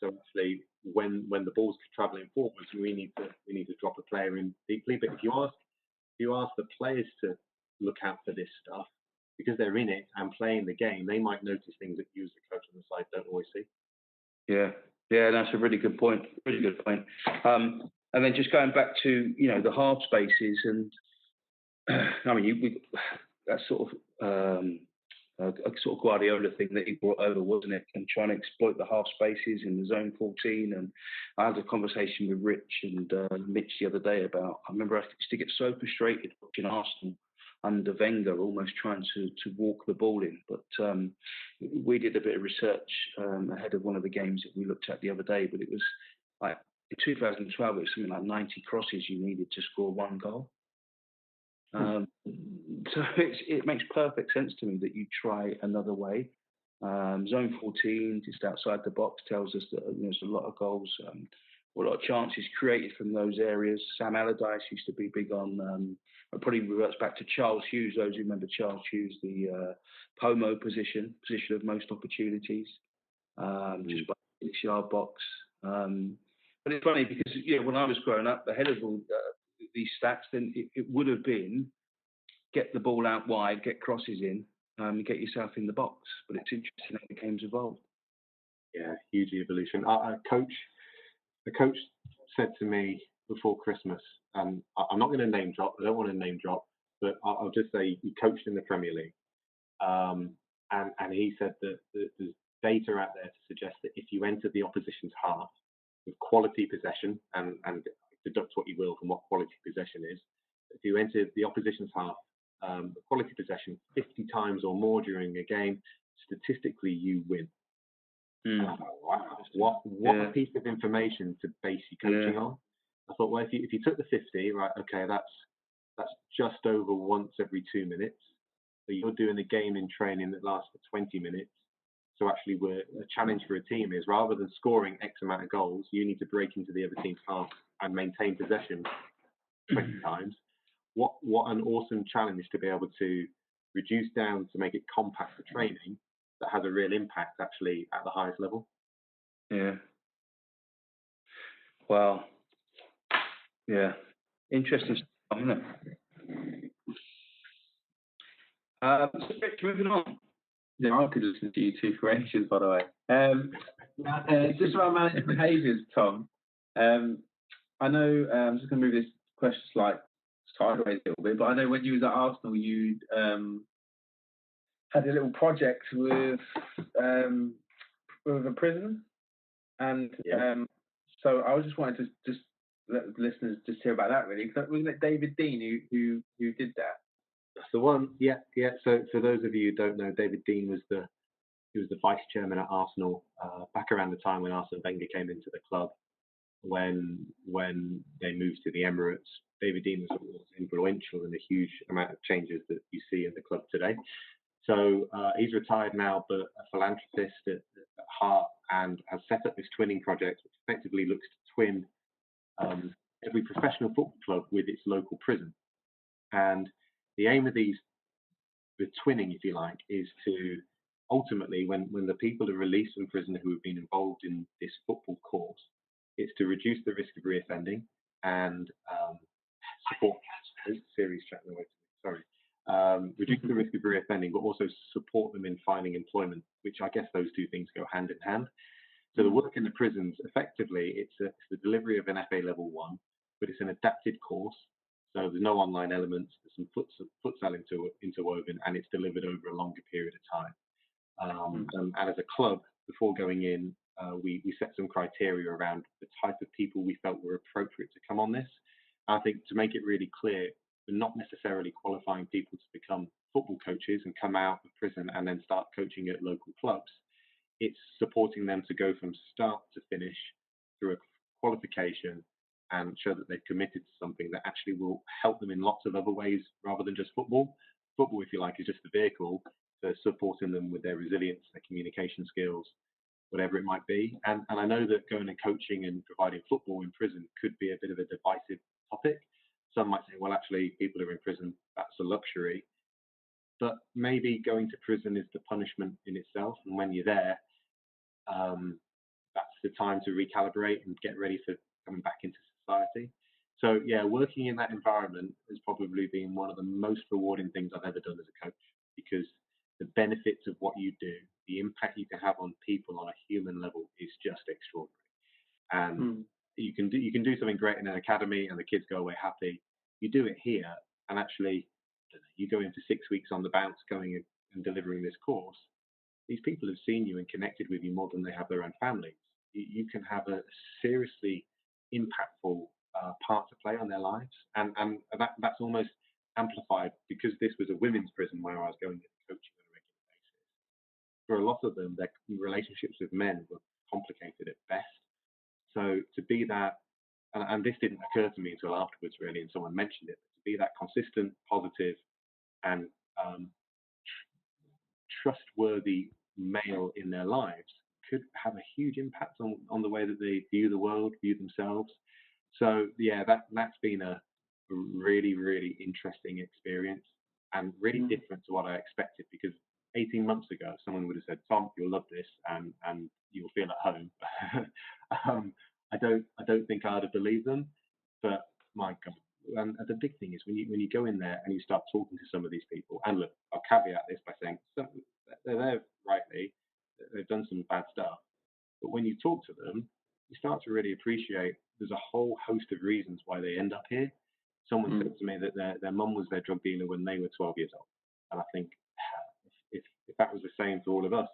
So actually, when the ball's travelling forwards, we need to drop a player in deeply. But if you ask the players to look out for this stuff, because they're in it and playing the game, they might notice things that you as the coach on the side don't always see. Yeah, that's a really good point. Really good point. And then just going back to the half spaces, and I mean, that's sort of a sort of Guardiola thing that he brought over, wasn't it? And trying to exploit the half spaces in the zone 14. And I had a conversation with Rich and Mitch the other day about. I remember I used to get so frustrated watching Arsenal under Wenger, almost trying to walk the ball in. But we did a bit of research ahead of one of the games that we looked at the other day. But it was like in 2012, it was something like 90 crosses you needed to score 1 goal. So it makes perfect sense to me that you try another way. Zone 14, just outside the box, tells us that there's a lot of goals, a lot of chances created from those areas. Sam Allardyce used to be big on. It probably reverts back to Charles Hughes. Those who remember Charles Hughes, the Pomo position of most opportunities, just by the 6-yard box. But it's funny because when I was growing up, ahead of all these stats, then it would have been get the ball out wide, get crosses in, get yourself in the box. But it's interesting how the game's evolved. Yeah, huge evolution. The coach said to me before Christmas, I'm not going to name drop. I don't want to name drop, but I'll just say he coached in the Premier League, and he said that there's data out there to suggest that if you enter the opposition's half with quality possession, and deduct what you will from what quality possession is, if you enter the opposition's half with quality possession 50 times or more during a game, statistically you win. Wow, what a piece of information to base your coaching on. I thought, well, if you took the 50, right, okay, that's just over once every 2 minutes. So you're doing a game in training that lasts for 20 minutes. So actually, a challenge for a team is rather than scoring X amount of goals, you need to break into the other team's half and maintain possession 20 times. What an awesome challenge to be able to reduce down to make it compact for training that has a real impact actually at the highest level. Yeah. Wow. Yeah. Interesting stuff, isn't it? So moving on. Yeah, I could listen to you two for ages, by the way. Just about managing behaviours, Tom. I know I'm just going to move this question sideways a little bit, but I know when you was at Arsenal, you had a little project with a prison, and so I was just wanting to just let the listeners just hear about that, really. Wasn't it David Dean who did that? That's the one. Yeah. So for those of you who don't know, David Dean was the vice chairman at Arsenal back around the time when Arsene Wenger came into the club. When they moved to the Emirates, David Dean was influential in the huge amount of changes that you see in the club today. So he's retired now, but a philanthropist at heart, and has set up this twinning project, which effectively looks to twin every professional football club with its local prison. And the aim of the twinning, if you like, is to ultimately, when the people are released from prison who have been involved in this football course, it's to reduce the risk of reoffending and support series chatting away. Sorry. Reduce the risk of reoffending, but also support them in finding employment, which I guess those two things go hand in hand. So the work in the prisons, effectively, it's the delivery of an FA level 1, but it's an adapted course. So there's no online elements, there's some futsal interwoven, and it's delivered over a longer period of time. And as a club, before going in, we set some criteria around the type of people we felt were appropriate to come on this. I think to make it really clear, we're not necessarily qualifying people to become football coaches and come out of prison and then start coaching at local clubs. It's supporting them to go from start to finish through a qualification and show that they've committed to something that actually will help them in lots of other ways rather than just football. Football, if you like, is just the vehicle for supporting them with their resilience, their communication skills, whatever it might be. And I know that going and coaching and providing football in prison could be a bit of a divisive topic. Some might say, well, actually, people who are in prison, that's a luxury. But maybe going to prison is the punishment in itself. And when you're there, that's the time to recalibrate and get ready for coming back into society. So yeah, working in that environment has probably been one of the most rewarding things I've ever done as a coach, because the benefits of what you do, the impact you can have on people on a human level is just extraordinary. And you can do something great in an academy and the kids go away happy. You do it here, and actually you go into 6 weeks on the bounce going and delivering this course. These people have seen you and connected with you more than they have their own families. You can have a seriously impactful part to play on their lives, and that's almost amplified because this was a women's prison where I was going and coaching on a regular basis. For a lot of them, their relationships with men were complicated at best. So to be that, and this didn't occur to me until afterwards really, and someone mentioned it, to be that consistent, positive, and trustworthy male in their lives could have a huge impact on the way that they view the world, view themselves. So yeah, that's been a really, really interesting experience and really different to what I expected, because 18 months ago, someone would have said, Tom, you'll love this and you'll feel at home. I don't think I'd have believed them, but my God. And the big thing is when you go in there and you start talking to some of these people, and look, I'll caveat this by saying they're there rightly, they've done some bad stuff, but when you talk to them, you start to really appreciate there's a whole host of reasons why they end up here. Someone said to me that their mum was their drug dealer when they were 12 years old, and I think if that was the same for all of us,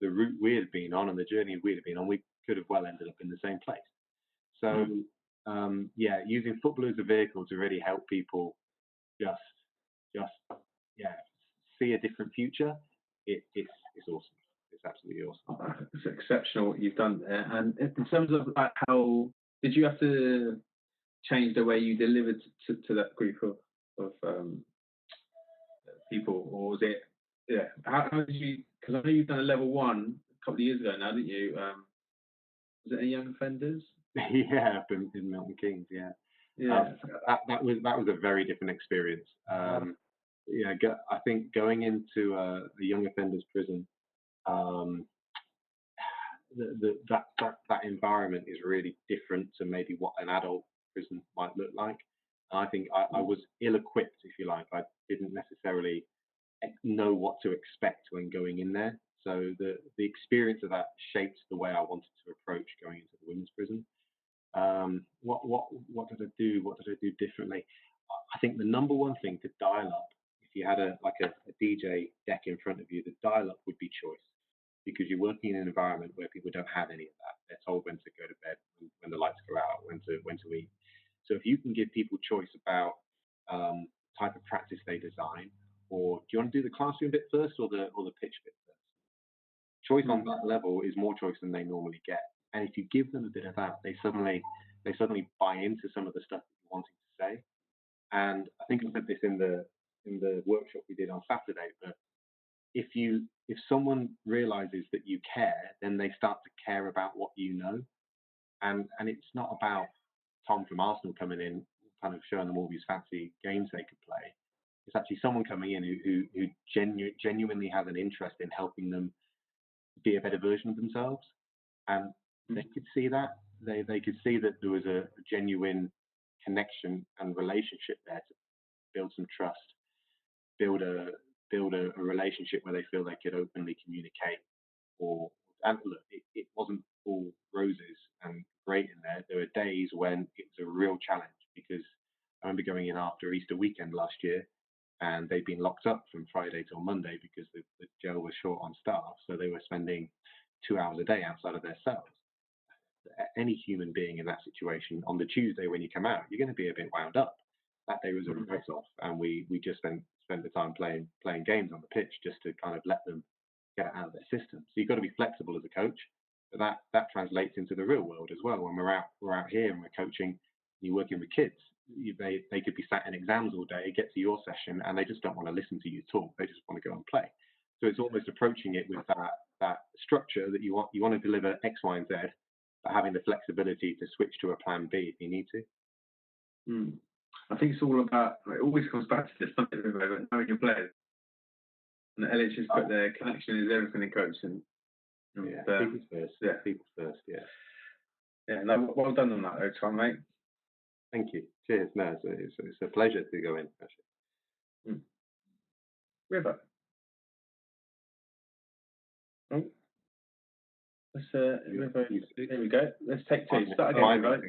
the route we had been on and the journey we'd have been on, we could have well ended up in the same place. So yeah, using football as a vehicle to really help people just see a different future, it's awesome. It's absolutely awesome. It's exceptional what you've done there. And in terms of like how did you have to change the way you delivered to that group of people, or was it how did you? Because I know you've done a level 1 a couple of years ago now, didn't you? Was it any young offenders? Yeah, in Milton Keynes, yeah. That was a very different experience. Yeah, I think going into a young offenders prison, that environment is really different to maybe what an adult prison might look like. And I think I was ill-equipped, if you like. I didn't necessarily know what to expect when going in there. So the experience of that shaped the way I wanted to approach going into the women's prison. What did I do? What did I do differently? I think the number one thing to dial up, if you had a DJ deck in front of you, the dial up would be choice, because you're working in an environment where people don't have any of that. They're told when to go to bed, when the lights go out, when to eat. So if you can give people choice about type of practice they design, or do you want to do the classroom bit first or the pitch bit first? Choice on that level is more choice than they normally get. And if you give them a bit of that, they suddenly buy into some of the stuff that you're wanting to say. And I think I said this in the workshop we did on Saturday, but if someone realizes that you care, then they start to care about what you know, and it's not about Tom from Arsenal coming in, kind of showing them all these fancy games they could play. It's actually someone coming in who genuinely has an interest in helping them be a better version of themselves, and they could see that. They could see that there was a genuine connection and relationship there to build some trust, build a relationship where they feel they could openly communicate. And look, it wasn't all roses and great in there. There were days when it was a real challenge, because I remember going in after Easter weekend last year, and they'd been locked up from Friday till Monday because the jail was short on staff, so they were spending 2 hours a day outside of their cells. Any human being in that situation, on the Tuesday when you come out, you're going to be a bit wound up. That day was a write-off, and we just spent the time playing games on the pitch just to kind of let them get it out of their system. So you've got to be flexible as a coach, but that translates into the real world as well. When we're out here and we're coaching, you're working with kids. They could be sat in exams all day, get to your session, and they just don't want to listen to you talk. They just want to go and play. So it's almost approaching it with that structure that you want to deliver X, Y, and Z, but having the flexibility to switch to a plan B if you need to. I think it's all about, it always comes back to this, knowing your players. And Elliot's just put their connection is everything in coaching. People first. Yeah. People first, yeah. Yeah, no, well done on that though, Tom, mate. Thank you. Cheers. No, it's a pleasure to go in, actually. River. Oh. Let's, River, there we go. Let's take two. Start again, River.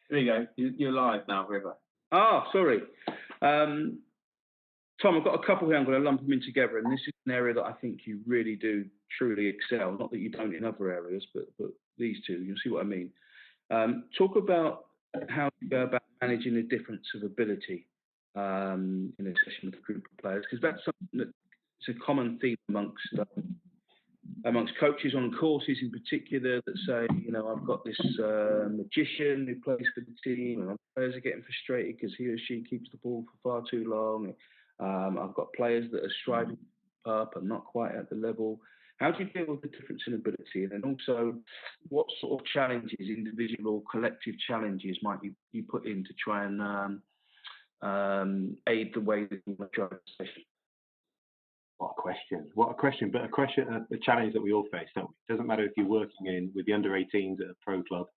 There you go. You're live now, River. Ah, sorry. Tom, I've got a couple here. I'm going to lump them in together, and this is an area that I think you really do truly excel. Not that you don't in other areas, but these two, you'll see what I mean. Talk about how you go about managing the difference of ability in a session with a group of players, because that's something that's a common theme amongst coaches on courses in particular, that say, I've got this magician who plays for the team, and players are getting frustrated because he or she keeps the ball for far too long. I've got players that are striving up and not quite at the level. How do you deal with the difference in ability? And then also, what sort of challenges, individual or collective challenges, might you put in to try and aid the way that you want to drive the session? What a question. But a challenge that we all face, don't we? It doesn't matter if you're working with the under-18s at a pro club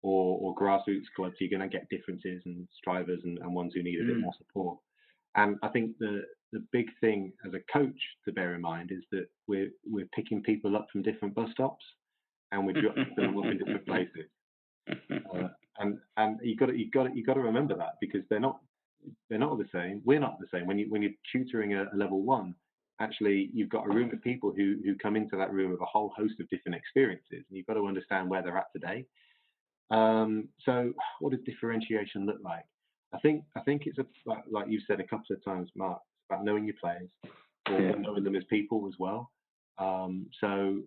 or grassroots clubs, you're going to get differences and strivers and ones who need a bit more support. And I think the big thing as a coach to bear in mind is that we're picking people up from different bus stops, and we're dropping them up in different places. And you got to remember that, because they're not the same. We're not the same. When you're tutoring a level 1, actually you've got a room of people who come into that room with a whole host of different experiences, and you've got to understand where they're at today. So what does differentiation look like? I think it's like you've said a couple of times, Mark, about knowing your players, or knowing them as people as well. So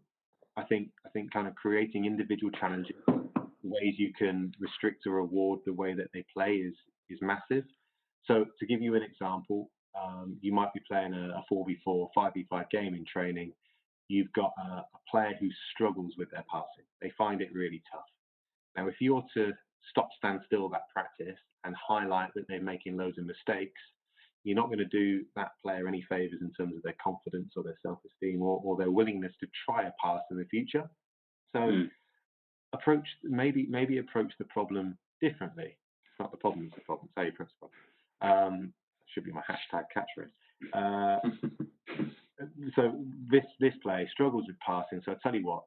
I think kind of creating individual challenges, ways you can restrict or reward the way that they play is massive. So to give you an example, you might be playing a 4v4, 5v5 game in training. You've got a player who struggles with their passing. They find it really tough. Now, if you're to stand still that practice and highlight that they're making loads of mistakes, you're not going to do that player any favours in terms of their confidence or their self-esteem or their willingness to try a pass in the future. So maybe approach the problem differently. It's not the problem, it's the problem. It's how you approach the problem. Should be my hashtag catchphrase. So this player struggles with passing. So I tell you what,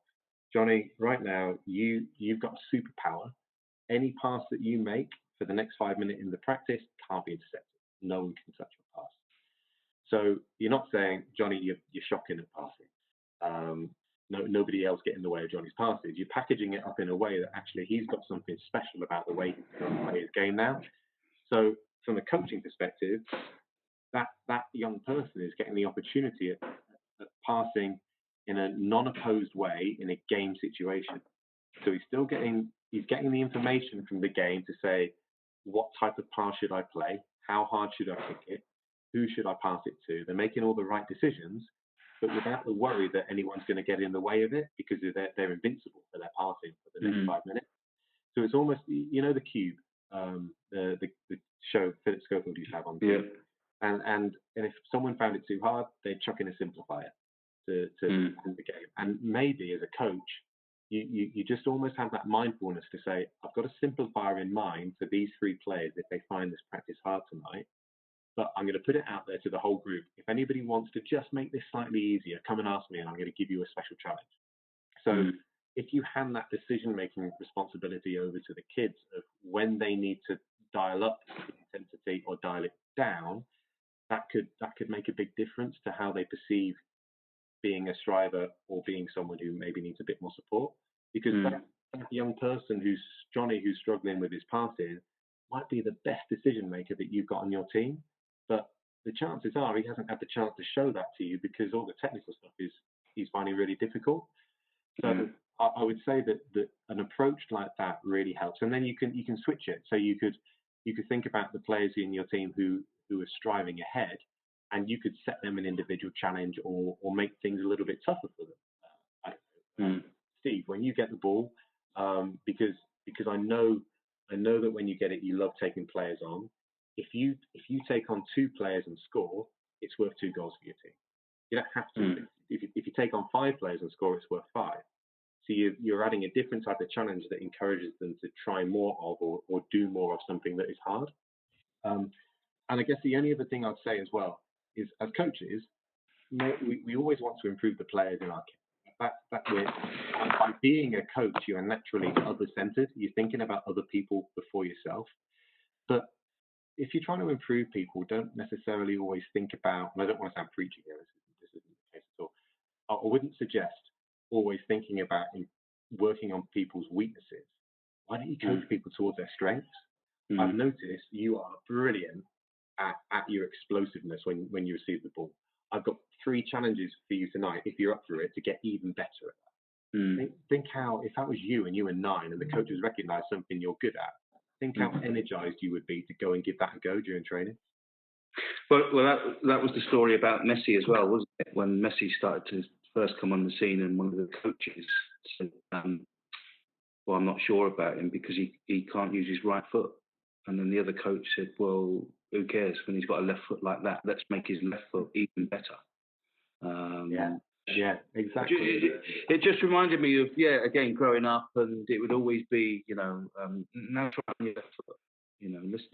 Johnny, right now you've got a superpower. Any pass that you make for the next 5 minutes in the practice can't be intercepted. No one can touch your pass. So you're not saying, Johnny, you're shocking at passing. Nobody else get in the way of Johnny's passes. You're packaging it up in a way that actually he's got something special about the way he's going to play his game now. So from a coaching perspective, that young person is getting the opportunity at passing in a non-opposed way in a game situation. So he's getting the information from the game to say, what type of pass should I play? How hard should I kick it? Who should I pass it to? They're making all the right decisions, but without the worry that anyone's going to get in the way of it, because they're invincible for their passing for the next 5 minutes. So it's almost, the Cube, the show Philip Schofield used to have on TV. And if someone found it too hard, they'd chuck in a simplifier to end the game. And maybe as a coach, you just almost have that mindfulness to say, I've got a simplifier in mind for these 3 players if they find this practice hard tonight, but I'm going to put it out there to the whole group. If anybody wants to just make this slightly easier, come and ask me and I'm going to give you a special challenge. So if you hand that decision-making responsibility over to the kids of when they need to dial up the intensity or dial it down, that could make a big difference to how they perceive being a striver or being someone who maybe needs a bit more support. Because that young person who's struggling with his passing might be the best decision maker that you've got on your team, but the chances are he hasn't had the chance to show that to you because all the technical stuff he's finding really difficult. So I would say that an approach like that really helps, and then you can switch it. So you could think about the players in your team who are striving ahead, and you could set them an individual challenge or make things a little bit tougher for them. Steve, when you get the ball, because I know that when you get it, you love taking players on. If you take on 2 players and score, it's worth 2 goals for your team. You don't have to. If you take on 5 players and score, it's worth 5. So you're adding a different type of challenge that encourages them to try more of or do more of something that is hard. And I guess the only other thing I'd say as well is, as coaches, we always want to improve the players in our team. By being a coach, you are naturally other-centered. You're thinking about other people before yourself. But if you're trying to improve people, don't necessarily always think about, and I don't want to sound preachy here, this isn't the case at all. I wouldn't suggest always thinking about working on people's weaknesses. Why don't you coach people towards their strengths? I've noticed you are brilliant at your explosiveness when you receive the ball. I've got 3 challenges for you tonight, if you're up for it, to get even better at that. Think how, if that was you and you were 9 and the coaches recognise something you're good at, think how energized you would be to go and give that a go during training. Well, that was the story about Messi as well, wasn't it? When Messi started to first come on the scene, and one of the coaches said, well, I'm not sure about him because he can't use his right foot. And then the other coach said, well, who cares when he's got a left foot like that? Let's make his left foot even better. Yeah, exactly. It just reminded me of, again, growing up, and it would always be, now try on your left foot.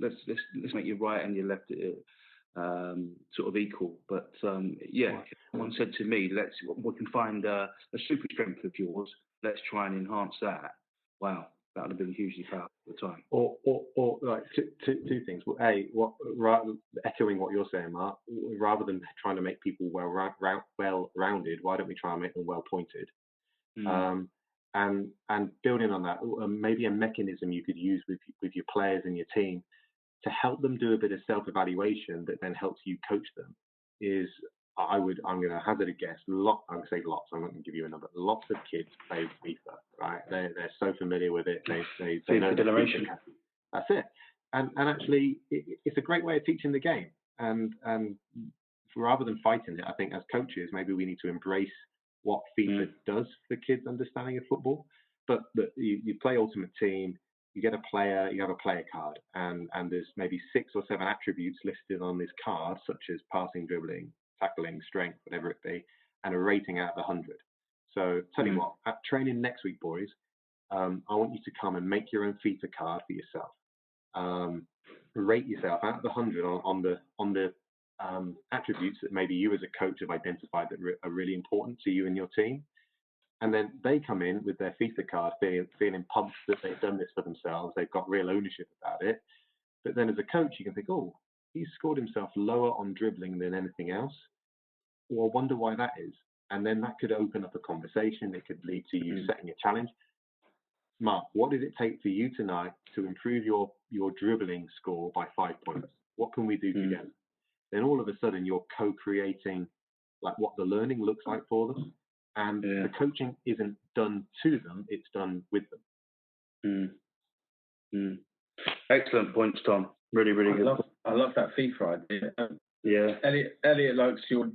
Let's make your right and your left sort of equal. But someone said to me, we can find a super strength of yours. Let's try and enhance that. Wow, that would have been hugely powerful at the time. Or like two things. Well, echoing what you're saying, Mark, rather than trying to make people well-rounded, why don't we try and make them well-pointed? And building on that, maybe a mechanism you could use with your players and your team to help them do a bit of self-evaluation that then helps you coach them is, I'm going to hazard a guess. I'm going to say lots. I'm not going to give you a number. Lots of kids play FIFA, right? They're so familiar with it. They know the generation. That's it. And actually, it's a great way of teaching the game. And rather than fighting it, I think as coaches, maybe we need to embrace what FIFA does for kids' understanding of football. But you play Ultimate Team. You get a player, you have a player card, and there's maybe 6 or 7 attributes listed on this card, such as passing, dribbling, tackling, strength, whatever it be, and a rating out of 100. So tell you what, at training next week, boys, I want you to come and make your own FIFA card for yourself. Rate yourself out of 100 on the attributes that maybe you as a coach have identified that are really important to you and your team. And then they come in with their FIFA card feeling pumped that they've done this for themselves. They've got real ownership about it. But then as a coach, you can think, oh, he's scored himself lower on dribbling than anything else. Well, I wonder why that is. And then that could open up a conversation. It could lead to you setting a challenge. Mark, what did it take for you tonight to improve your dribbling score by 5 points? What can we do together? Then all of a sudden you're co-creating like what the learning looks like for them. And the coaching isn't done to them, it's done with them. Excellent points, Tom. Really, really good. I love that FIFA idea. Elliot likes your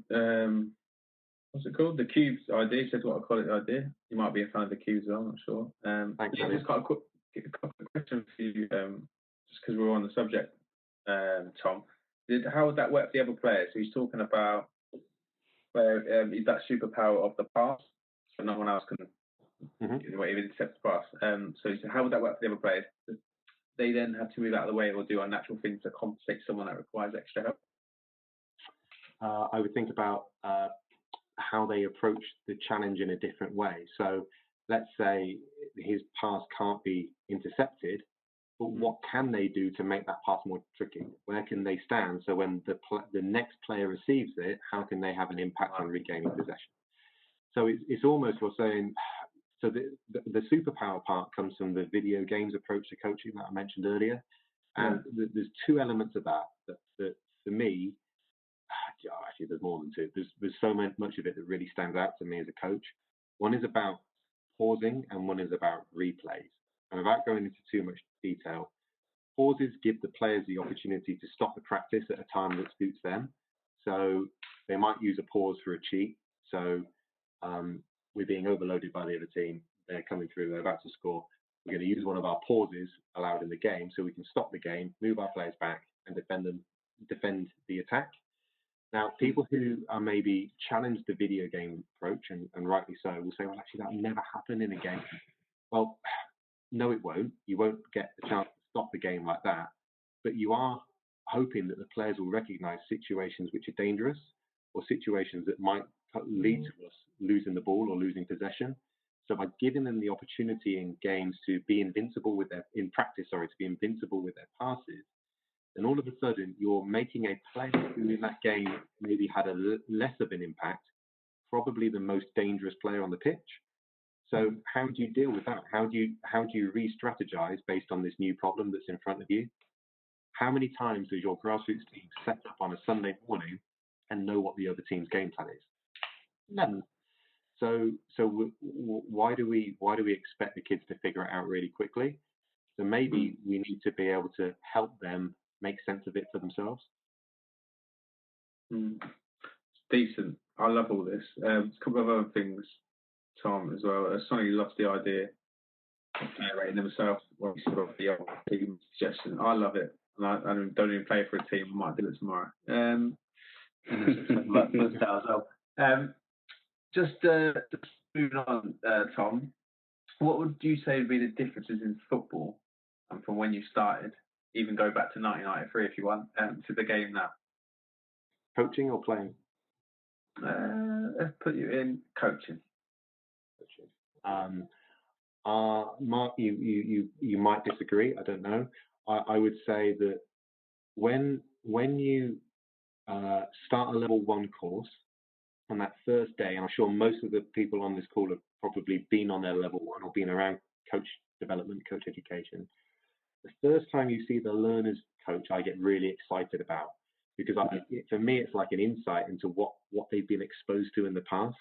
what's it called? The cubes idea. Says what I call it the idea. You might be a fan of the cubes, I'm not sure. Thanks, yeah, just got a quick question for you, just because we're on the subject, Tom. How would that work for the other players? So he's talking about where is that superpower of the pass, so no one else can even intercept the pass. So he said, how would that work for the other players? They then have to move out of the way or do unnatural things to compensate someone that requires extra help. I would think about how they approach the challenge in a different way. So let's say his pass can't be intercepted, but what can they do to make that pass more tricky? Where can they stand so when the next player receives it, how can they have an impact on regaining possession? So it's almost you're saying, so the superpower part comes from the video games approach to coaching that I mentioned earlier. And there's two elements of that for me, actually there's more than two. There's so much of it that really stands out to me as a coach. One is about pausing and one is about replays. And without going into too much detail, pauses give the players the opportunity to stop the practice at a time that suits them. So they might use a pause for a cheat. So we're being overloaded by the other team. They're coming through. They're about to score. We're going to use one of our pauses allowed in the game so we can stop the game, move our players back, and defend the attack. Now, people who are maybe challenge the video game approach, and rightly so, will say, well, actually, that will never happen in a game. Well, no, it won't. You won't get the chance to stop the game like that. But you are hoping that the players will recognize situations which are dangerous or situations that might lead to us losing the ball or losing possession. So by giving them the opportunity in games to be invincible with their passes, then all of a sudden you're making a player who in that game maybe had less of an impact, probably the most dangerous player on the pitch. So how do you deal with that? How do you re-strategize based on this new problem that's in front of you? How many times does your grassroots team set up on a Sunday morning and know what the other team's game plan is? None. So why do we expect the kids to figure it out really quickly? So maybe we need to be able to help them make sense of it for themselves. It's decent. I love all this. A couple of other things, Tom, as well. Sonny lost the idea of rating themselves. What he said of the old team suggestion. I love it. And I don't even play for a team. I might do it tomorrow. Just moving on, Tom. What would you say would be the differences in football from when you started? Even go back to 1993 if you want, to the game now. Coaching or playing? Let's put you in coaching. Mark, you might disagree. I don't know. I would say that when you start a level 1 course on that first day, and I'm sure most of the people on this call have probably been on their level 1 or been around coach development, coach education. The first time you see the learners coach, I get really excited about, because for me, it's like an insight into what they've been exposed to in the past.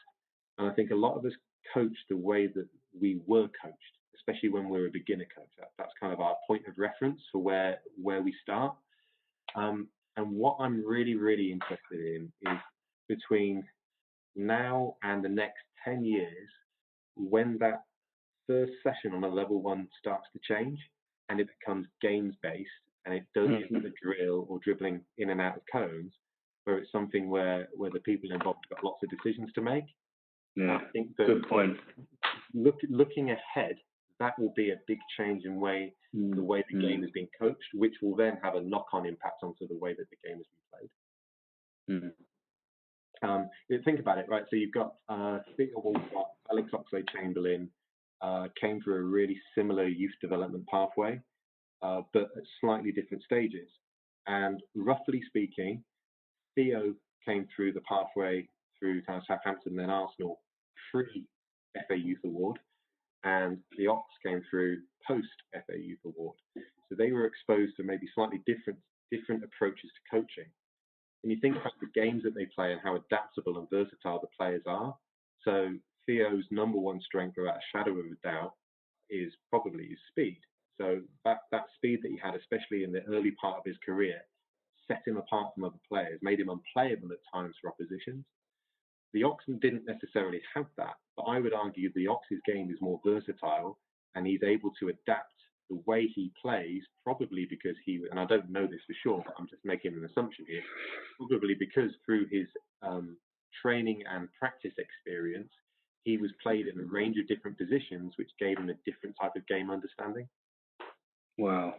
And I think a lot of us coach the way that we were coached, especially when we're a beginner coach. That's kind of our point of reference for where we start. And what I'm really, really interested in is between now and the next 10 years, when that first session on a level 1 starts to change and it becomes games based and it doesn't isn't a drill or dribbling in and out of cones, where it's something where the people involved have got lots of decisions to make. Yeah, I think that good point. Looking ahead, that will be a big change in the way the game is being coached, which will then have a knock-on impact onto the way that the game is being played. Think about it, right? So you've got Alex Oxlade-Chamberlain came through a really similar youth development pathway, but at slightly different stages. And roughly speaking, Theo came through the pathway through kind of Southampton, then Arsenal, pre-FA Youth Award, and the Ox came through post-FA Youth Award. So they were exposed to maybe slightly different approaches to coaching. And you think about the games that they play and how adaptable and versatile the players are. So Theo's number 1 strength, without a shadow of a doubt, is probably his speed. So that speed that he had, especially in the early part of his career, set him apart from other players, made him unplayable at times for oppositions. The Ox didn't necessarily have that, but I would argue the Ox's game is more versatile, and he's able to adapt the way he plays, probably because and I don't know this for sure, but I'm just making an assumption here, probably because through his training and practice experience, he was played in a range of different positions, which gave him a different type of game understanding. Wow.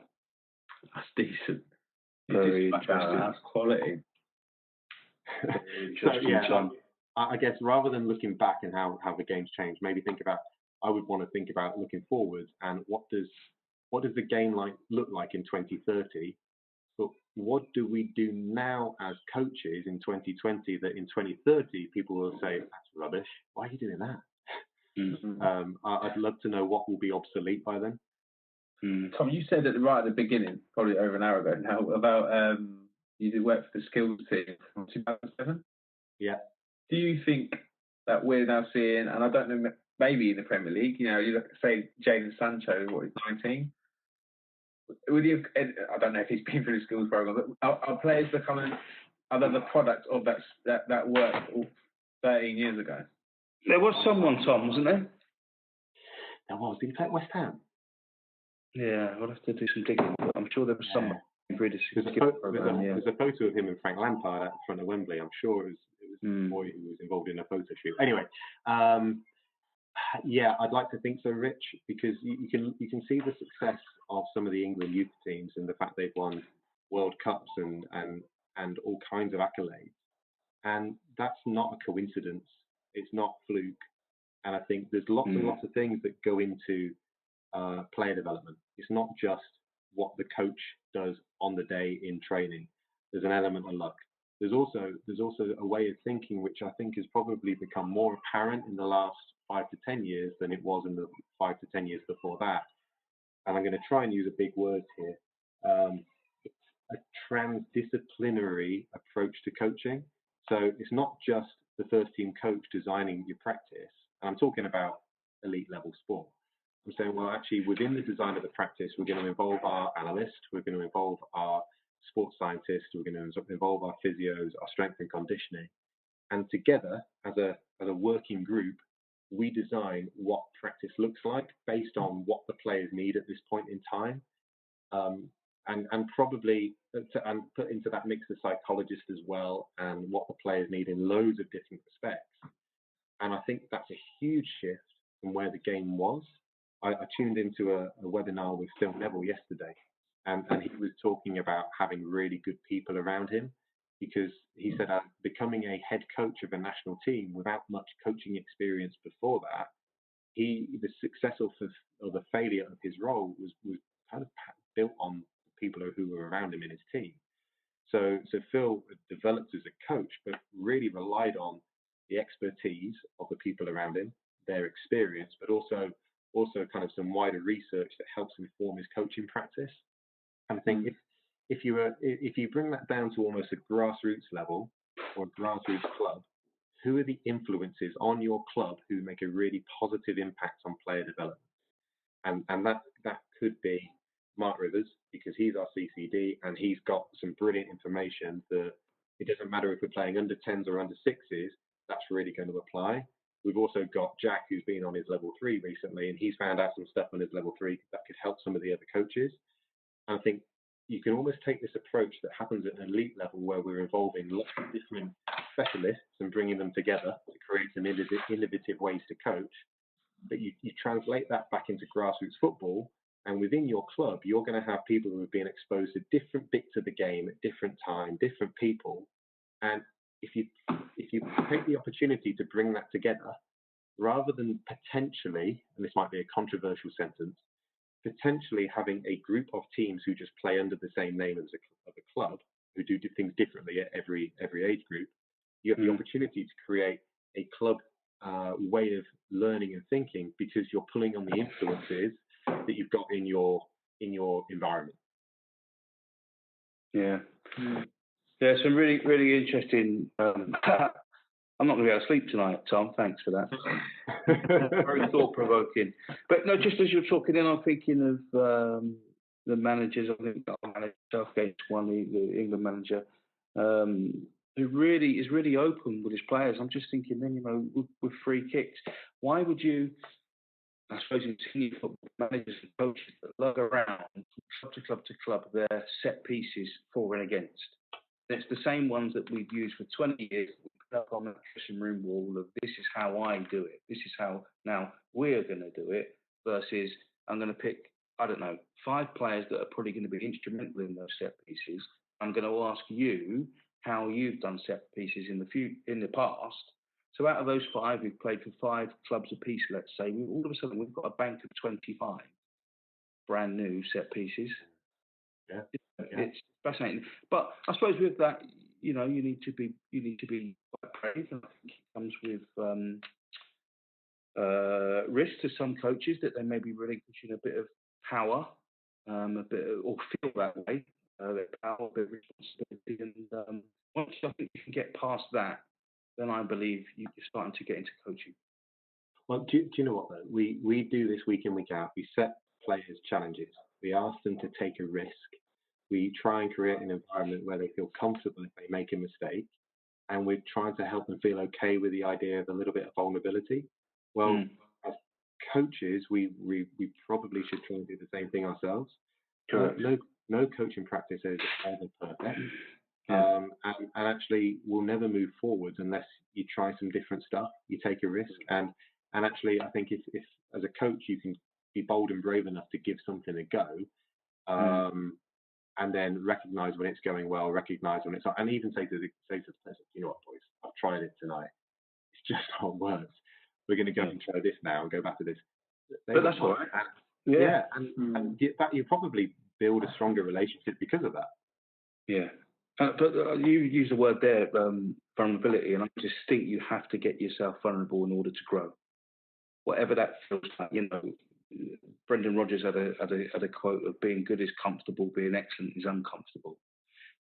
That's decent. Very interesting. That's quality. So yeah, I guess rather than looking back and how the game's changed, maybe I would want to think about looking forward and what does the game look like in 2030, but what do we do now as coaches in 2020 that in 2030 people will say, that's rubbish, why are you doing that? Mm-hmm. I'd love to know what will be obsolete by then. Tom, you said right at the beginning, probably over an hour ago now, about you did work for the skills team from 2007. Yeah. Do you think that we're now seeing, and I don't know, maybe in the Premier League, you look at, say, Jadon Sancho, he's 19. Would you? I don't know if he's been through the skills program, but are players becoming the product of that work 13 years ago? There was someone, Tom, wasn't there? There was. Did he play at West Ham? Yeah, I'll have to do some digging, but I'm sure there was someone. There's a photo of him and Frank Lampard at the front of Wembley. I'm sure it was the boy who was involved in a photo shoot. Anyway, yeah, I'd like to think so, Rich, because you can see the success of some of the England youth teams and the fact they've won World Cups and all kinds of accolades, and that's not a coincidence. It's not fluke, and I think there's lots and lots of things that go into player development. It's not just what the coach does on the day in training. There's an element of luck. There's also a way of thinking which I think has probably become more apparent in the last 5 to 10 years than it was in the 5 to 10 years before that. And I'm going to try and use a big word here. It's a transdisciplinary approach to coaching. So it's not just the first team coach designing your practice. And I'm talking about elite level sport. I'm saying, well, actually, within the design of the practice, we're going to involve our analyst, we're going to involve our sports scientist, we're going to involve our physios, our strength and conditioning. And together, as a working group, we design what practice looks like based on what the players need at this point in time. And probably and put into that mix the psychologist as well and what the players need in loads of different respects. And I think that's a huge shift from where the game was. I tuned into a webinar with Phil Neville yesterday, and he was talking about having really good people around him, because he said becoming a head coach of a national team without much coaching experience before that, the success or the failure of his role was kind of built on the people who were around him in his team. So Phil developed as a coach, but really relied on the expertise of the people around him, their experience, but also kind of some wider research that helps inform his coaching practice. And I think if you bring that down to almost a grassroots level or a grassroots club, who are the influences on your club who make a really positive impact on player development? And that could be Mark Rivers, because he's our CCD and he's got some brilliant information that it doesn't matter if we're playing under 10s or under 6s, that's really going to apply. We've also got Jack, who's been on his level 3 recently, and he's found out some stuff on his level 3 that could help some of the other coaches. And I think you can almost take this approach that happens at an elite level where we're involving lots of different specialists and bringing them together to create some innovative ways to coach. But you translate that back into grassroots football, and within your club, you're going to have people who have been exposed to different bits of the game at different times, different people. And if you take the opportunity to bring that together, rather than potentially, and this might be a controversial sentence, potentially having a group of teams who just play under the same name as a club, who do things differently at every age group, you have the opportunity to create a club way of learning and thinking, because you're pulling on the influences that you've got in your environment. Yeah. Yeah, some really, really interesting. I'm not going to be able to sleep tonight, Tom. Thanks for that. Very thought-provoking. But no, just as you're talking, then I'm thinking of the managers. I think our manager, Southgate's one, the England manager. who really is really open with his players. I'm just thinking then, with free kicks, why would you? I suppose in senior football, managers and coaches that lug around from club to club their set pieces for and against. And it's the same ones that we've used for 20 years. We put up on the dressing room wall of this is how I do it. This is how now we're going to do it. Versus I'm going to pick, I don't know, 5 players that are probably going to be instrumental in those set pieces. I'm going to ask you how you've done set pieces in the past. So out of those 5, we've played for 5 clubs apiece, let's say. All of a sudden, we've got a bank of 25 brand new set pieces. Yeah. It's fascinating. But I suppose with that, you need to be quite brave, and I think it comes with risk to some coaches that they may be relinquishing a bit of power, or feel that way, their power, their responsibility, and once I think you can get past that, then I believe you're starting to get into coaching. Well, do you know what, though? We do this week in, week out. We set players challenges. We ask them to take a risk. We try and create an environment where they feel comfortable if they make a mistake. And we're trying to help them feel okay with the idea of a little bit of vulnerability. Well, as coaches, we probably should try and do the same thing ourselves. No coaching practice is ever perfect. And actually, we'll never move forwards unless you try some different stuff. You take a risk, and actually, I think if as a coach you can be bold and brave enough to give something a go, and then recognise when it's going well, recognise when it's not, and even say to the person, you know what, boys, I've tried it tonight. It's just not worked. We're going to go and try this now and go back to this. But that's all right. And you probably build a stronger relationship because of that. Yeah. But you use the word there, vulnerability, and I just think you have to get yourself vulnerable in order to grow. Whatever that feels like, Brendan Rodgers had a quote of being good is comfortable, being excellent is uncomfortable.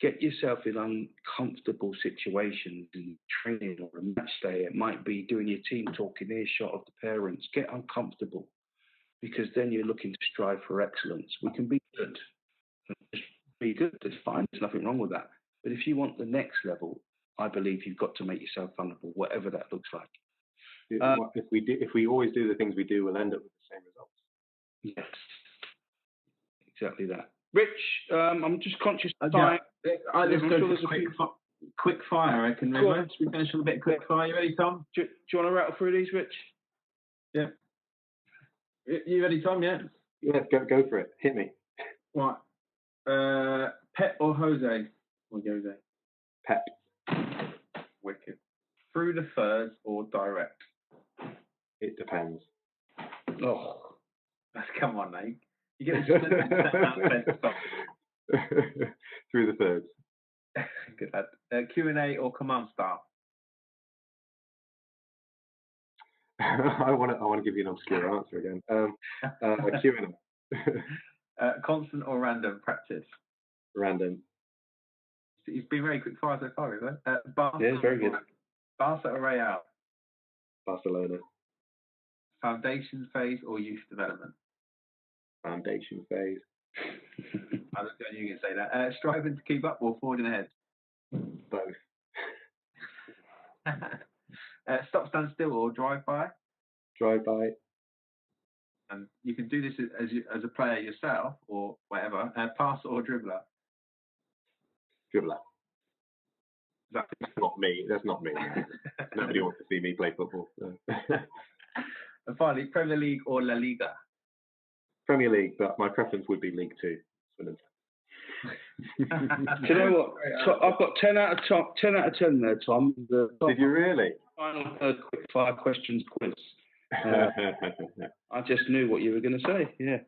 Get yourself in uncomfortable situations in training or a match day. It might be doing your team talk in earshot of the parents. Get uncomfortable, because then you're looking to strive for excellence. We can be good. Just be good. It's fine. There's nothing wrong with that. But if you want the next level, I believe you've got to make yourself vulnerable, whatever that looks like. If we always do the things we do, we'll end up with the same results. Yes, exactly that. Rich, I'm just conscious of time. Let's go for quick fire, I reckon. Should we finish with a bit of quick fire? You ready, Tom? Do you want to rattle through these, Rich? Yeah. You ready, Tom? Yeah. Yeah, go for it. Hit me. Right. Pep or Jose? Or Jose? Pep. Wicked. Through the thirds or direct? It depends. Oh, come on, mate. You get Through the thirds. Good lad. Q&A or command style? I want to give you an obscure answer again. Q&A. Constant or random practice? Random. He's been very quick fire so far, isn't it? Barca, yeah, very good. Barca or Real? Barcelona. Foundation phase or youth development? Foundation phase. I was going you can say that. Striving to keep up or forging ahead? Both. Stop, stand still or drive by? Drive by. And you can do this as a player yourself or whatever. Passer or dribbler? Dribbler. That's not me. That's not me. Nobody wants to see me play football. So. And finally, Premier League or La Liga? Premier League, but my preference would be League Two. Do you know what? So I've got 10 out of 10 there, Tom. Did you really? Final quick 5 questions quiz. I just knew what you were going to say. Yeah.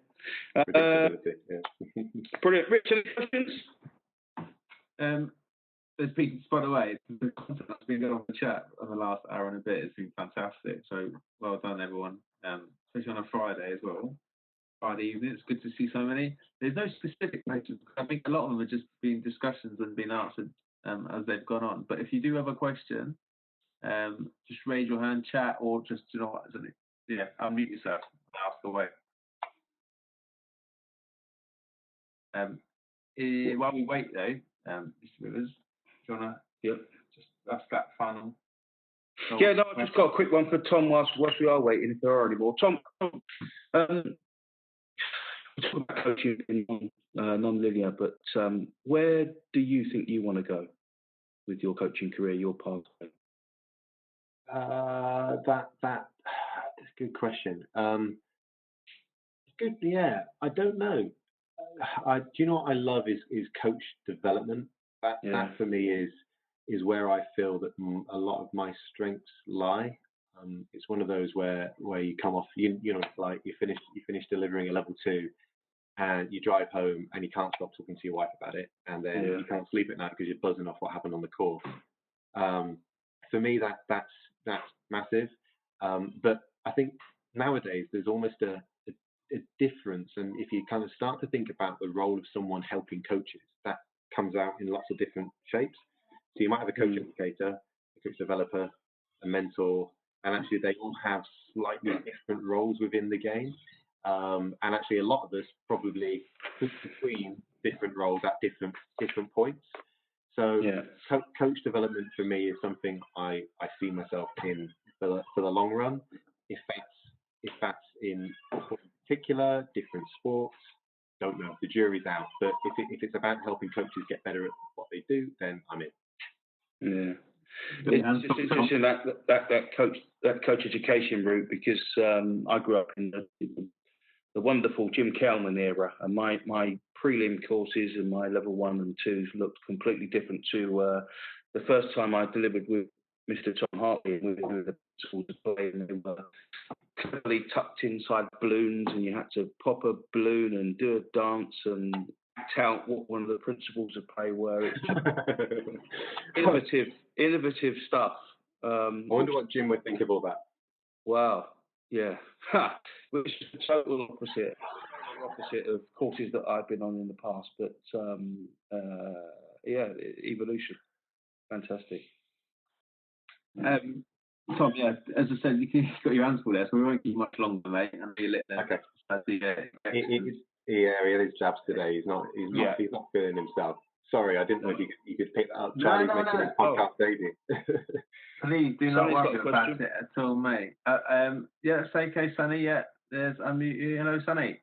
Brilliant. Rich, any questions? There's been, by the way, the content that's been going on the chat over the last hour and a bit has been fantastic. So well done, everyone. Especially on a Friday as well. Friday evening, it's good to see so many. There's no specific questions. I think a lot of them have just been discussions and been answered as they've gone on. But if you do have a question, just raise your hand, chat, or just, unmute yourself and ask away. While we wait though, Mr. Rivers, do you want to that's that final. Yeah, no, I've just got a quick one for Tom whilst we are waiting, if there are any more. Tom, we talk about coaching in non-linear, but where do you think you want to go with your coaching career, your pathway? That's a good question. Good, yeah. I don't know. Do you know what I love is coach development. That for me is where I feel that a lot of my strengths lie. It's one of those where you come off, you know, like you finish delivering a level 2, and you drive home and you can't stop talking to your wife about it, and then you can't sleep at night because you're buzzing off what happened on the course. For me, that's massive. But I think nowadays there's almost a difference, and if you kind of start to think about the role of someone helping coaches, that comes out in lots of different shapes. So you might have a coach educator, a coach developer, a mentor, and actually they all have slightly different roles within the game. And actually a lot of us probably switch between different roles at different points. So coach development for me is something I see myself in for the long run. If that's in particular, different sports, don't know. The jury's out. But if it's about helping coaches get better at what they do, then I'm in. Yeah. It's interesting that coach education route, because I grew up in the wonderful Jim Kelman era, and my prelim courses and my level 1 and 2s looked completely different to the first time I delivered with Mr. Tom Hartley. We were the schools play, and they were clearly tucked inside balloons, and you had to pop a balloon and do a dance and act out what one of the principles of play were. It's innovative stuff. I wonder what Jim would think of all that. Wow. Yeah. Which is the total opposite of courses that I've been on in the past. But evolution. Fantastic. Tom, as I said, you've got your hands full there, so we won't keep much longer, mate. And be lit there. Okay. He had his jabs today. He's not feeling himself. Sorry, I didn't know if you could pick that up. Charlie's making his podcast debut. Please do not worry about it at all, mate. It's okay, Sonny. Yeah, there's unmute you. Hello, Sonny.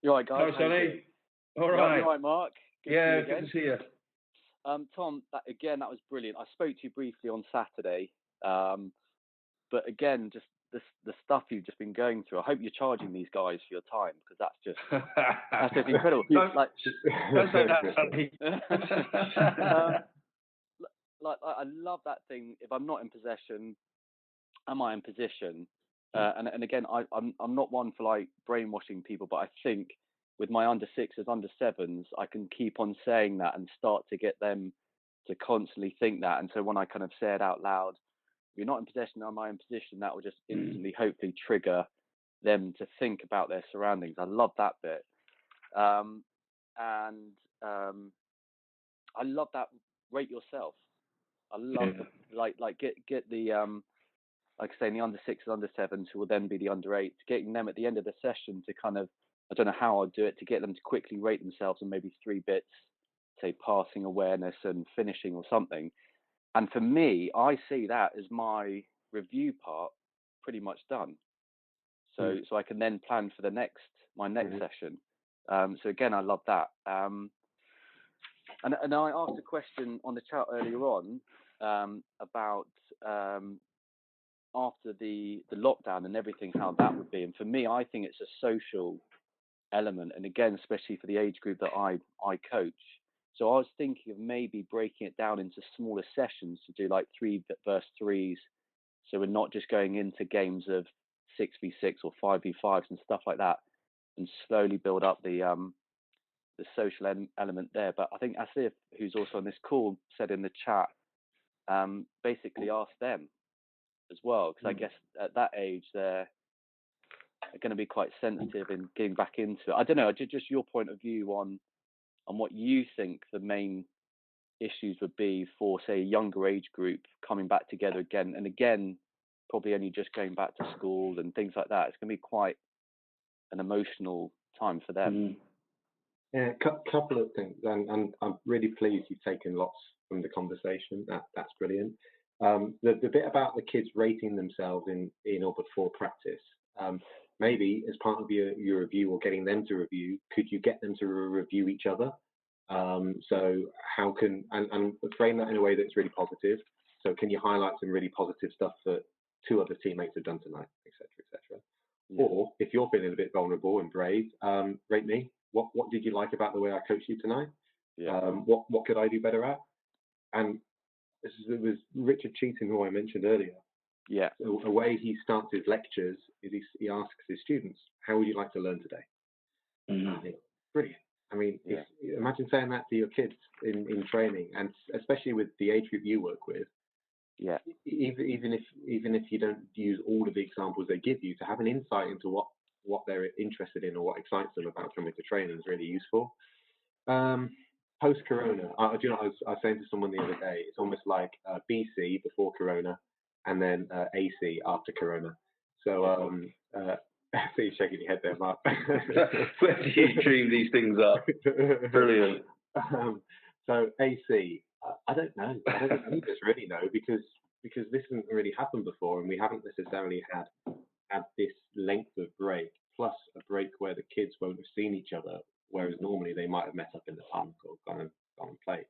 You all right, guys? Hello, Sonny. All right. You all right, Mark? Good to see you. Tom, that was brilliant. I spoke to you briefly on Saturday, but again, just the stuff you've just been going through. I hope you're charging these guys for your time, because that's just incredible. Don't say that, Sonny. I love that thing. If I'm not in possession, am I in position? And again, I'm not one for like brainwashing people, but I think with my under 6s, under 7s, I can keep on saying that and start to get them to constantly think that. And so when I kind of say it out loud, if you're not in possession, am I in position? That will just instantly, hopefully, trigger them to think about their surroundings. I love that bit. And I love that rate yourself. I love get the like I say, in the under 6s, under 7s, who will then be the under 8s, getting them at the end of the session to kind of, I don't know how I'd do it, to get them to quickly rate themselves on maybe 3 bits, say passing, awareness, and finishing or something. And for me, I see that as my review part pretty much done. So I can then plan for my next session. So again, I love that. And I asked a question on the chat earlier on about after the lockdown and everything, how that would be. And for me, I think it's a social element. And again, especially for the age group that I coach. So I was thinking of maybe breaking it down into smaller sessions to do like 3 versus 3s. So we're not just going into games of 6v6 or 5v5s and stuff like that, and slowly build up the social element there. But I think Asif, who's also on this call, said in the chat, basically ask them as well, because I guess at that age they're going to be quite sensitive in getting back into it. I don't know, just your point of view on what you think the main issues would be for, say, a younger age group coming back together again, and again, probably only just going back to school and things like that. It's going to be quite an emotional time for them. Yeah, a couple of things, and I'm really pleased you've taken lots from the conversation. That's brilliant. The bit about the kids rating themselves in or before practice, maybe as part of your review or getting them to review, could you get them to review each other? So how can, and frame that in a way that's really positive. So can you highlight some really positive stuff that 2 other teammates have done tonight, etc., etc. Yeah. Or if you're feeling a bit vulnerable and brave, rate me. What did you like about the way I coached you tonight? Yeah. What could I do better at? And it was Richard Cheetah, who I mentioned earlier. Yeah. So a way he starts his lectures is he asks his students, "How would you like to learn today?" I think, brilliant. I mean, imagine saying that to your kids in training, and especially with the age group you work with. Yeah. Even if you don't use all of the examples they give you, to have an insight into what they're interested in or what excites them about coming to training is really useful. Post-Corona, I was saying to someone the other day, it's almost like BC before Corona, and then AC after Corona. So I see you shaking your head there, Mark. Where do you dream these things up? Brilliant. So AC, I don't know. I don't think this really know because this hasn't really happened before, and we haven't necessarily had this length of break, plus a break where the kids won't have seen each other, whereas normally they might have met up in the park or gone and played.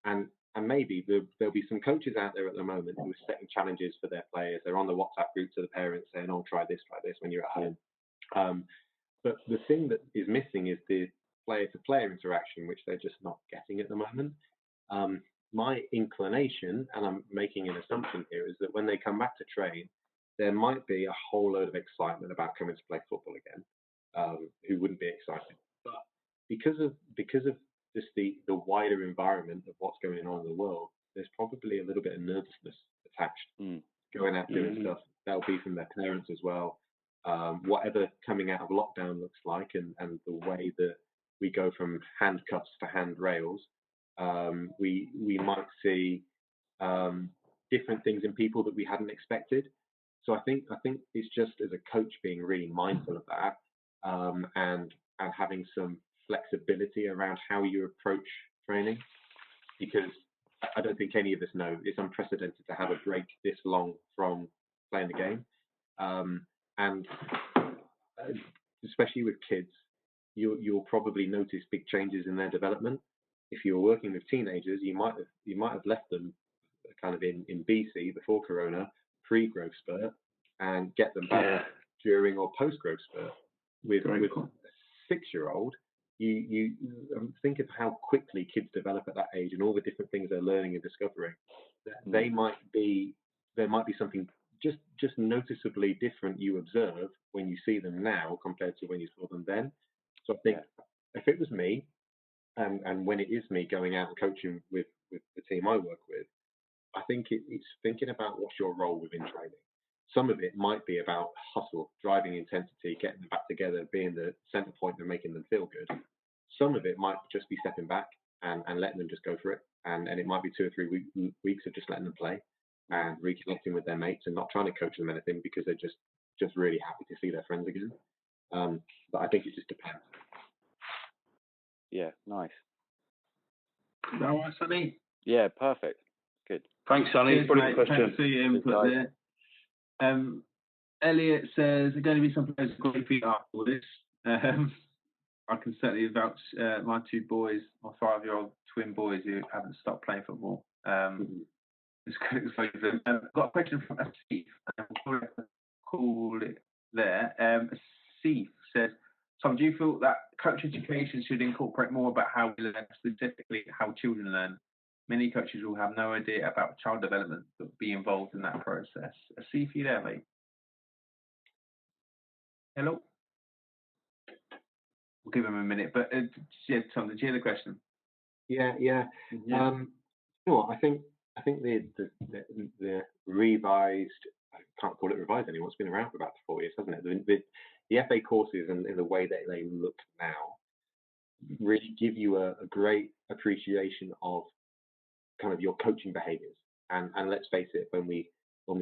And maybe there'll be some coaches out there at the moment who are setting challenges for their players. They're on the WhatsApp group to the parents saying, "Oh, try this when you're at home." But the thing that is missing is the player-to-player interaction, which they're just not getting at the moment. My inclination, and I'm making an assumption here, is that when they come back to train, there might be a whole load of excitement about coming to play football again. Who wouldn't be excited? But because of just the wider environment of what's going on in the world, there's probably a little bit of nervousness attached. Going out doing stuff. That'll be from their parents as well. Whatever coming out of lockdown looks like, and the way that we go from handcuffs to handrails, we might see different things in people that we hadn't expected. So I think it's just as a coach being really mindful of that, and having some flexibility around how you approach training, because I don't think any of us know it's unprecedented to have a break this long from playing the game, and especially with kids, you'll probably notice big changes in their development. If you're working with teenagers, you might have left them kind of in BC before Corona, pre-growth spurt, and get them back during or post-growth spurt. With a 6-year-old, you think of how quickly kids develop at that age and all the different things they're learning and discovering. There might be something just noticeably different you observe when you see them now compared to when you saw them then. So I think if it was me, and when it is me going out and coaching with the team I work with, I think it's thinking about what's your role within training. Some of it might be about hustle, driving intensity, getting them back together, being the center point and making them feel good. Some of it might just be stepping back and letting them just go for it. And it might be 2 or 3 weeks of just letting them play and reconnecting with their mates and not trying to coach them anything because they're just really happy to see their friends again. But I think it just depends. Yeah, nice. Is that all right, Sonny? Yeah, perfect. Good. Thanks, Sonny. Brilliant question. Thanks for your input there. Elliot says, "There's going to be some players who got feet after all this." I can certainly vouch. My 2 boys, my 5-year-old twin boys, who haven't stopped playing football. It's good. I've got a question from Steve. Call it there. Steve says, "Tom, do you feel that coach education should incorporate more about how we learn, specifically how children learn? Many coaches will have no idea about child development but be involved in that process." See if you're there, mate. Hello? We'll give him a minute. But Tom, did you hear the question? Yeah. You know what? I think the revised, I can't call it revised anymore. It's been around for about 4 years, hasn't it? The FA courses and the way that they look now really give you a great appreciation of kind of your coaching behaviours. And let's face it, when we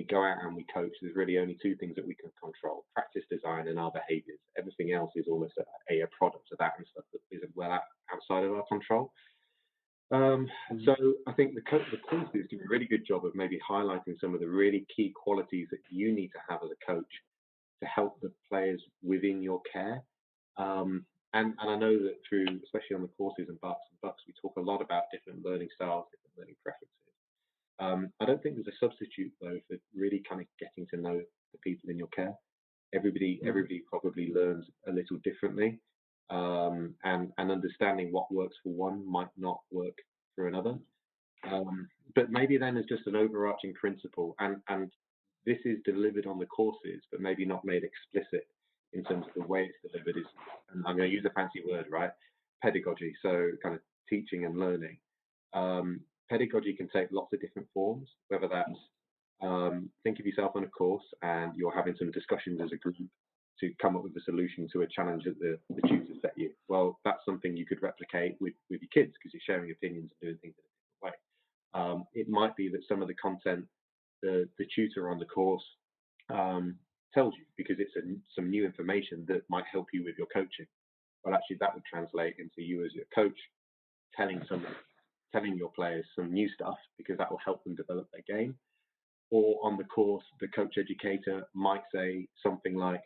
go out and we coach, there's really only 2 things that we can control: practice design and our behaviours. Everything else is almost a product of that and stuff that isn't well outside of our control. So I think the courses do a really good job of maybe highlighting some of the really key qualities that you need to have as a coach to help the players within your care. And I know that through, especially on the courses and bucks, we talk a lot about different learning styles, different learning preferences. I don't think there's a substitute though for really kind of getting to know the people in your care. Everybody probably learns a little differently, and understanding what works for one might not work for another. But maybe then there's just an overarching principle, and this is delivered on the courses, but maybe not made explicit in terms of the way it's delivered. Is, and I'm going to use a fancy word, right? Pedagogy. So kind of teaching and learning. Pedagogy can take lots of different forms, whether that's think of yourself on a course and you're having some discussions as a group to come up with a solution to a challenge that the tutor set you. Well, that's something you could replicate with your kids because you're sharing opinions and doing things in a different way. It might be that some of the content the tutor on the course tells you because it's some new information that might help you with your coaching. Well, actually, that would translate into you as your coach telling your players some new stuff because that will help them develop their game. Or on the course, the coach educator might say something like,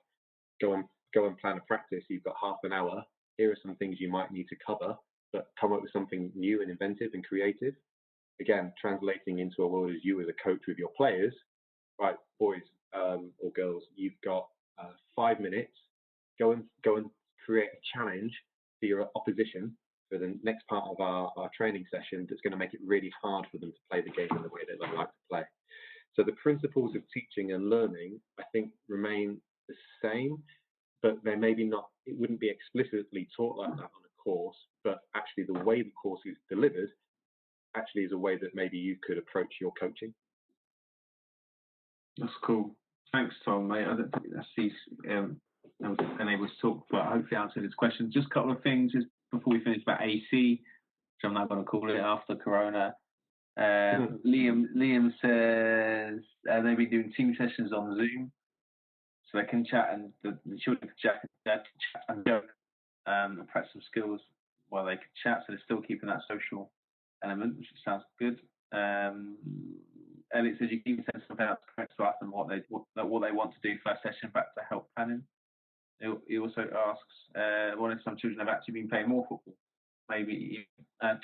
go and plan a practice. You've got half an hour. Here are some things you might need to cover, but come up with something new and inventive and creative. Again, translating into a world as you as a coach with your players. Right, boys or girls, you've got 5 minutes. Go and create a challenge for your opposition for the next part of our training session that's going to make it really hard for them to play the game in the way they would like to play. So the principles of teaching and learning, I think, remain the same, but they maybe not, it wouldn't be explicitly taught like that on a course, but actually the way the course is delivered actually is a way that maybe you could approach your coaching. That's cool. Thanks, Tom, mate. I don't think that's was unable to talk, but hopefully answered his question. Just a couple of things before we finish about AC, which I'm not going to call it after Corona. Liam says they'll be doing team sessions on Zoom, so they can chat and the children can chat and joke and practice some skills while they can chat. So they're still keeping that social element, which sounds good. Elliot says you can even send something out to ask them what they want to do first session back to help planning. He also asks, what if some children have actually been playing more football? Maybe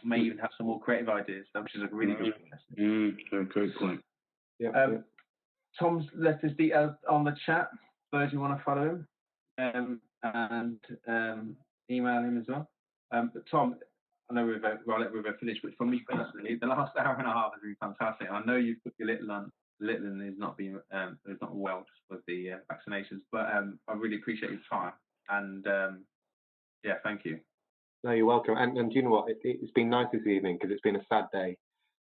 may even have some more creative ideas, which is a really good question. Great point. Tom's left his details on the chat. Those who want to follow him and email him as well. But Tom, I know I'll let River finish, but for me personally, the last hour and a half has been fantastic. I know you've put your little on. Little is not being is not well with the vaccinations, but I really appreciate your time and thank you. No, you're welcome. And do you know what? It's been nice this evening because it's been a sad day.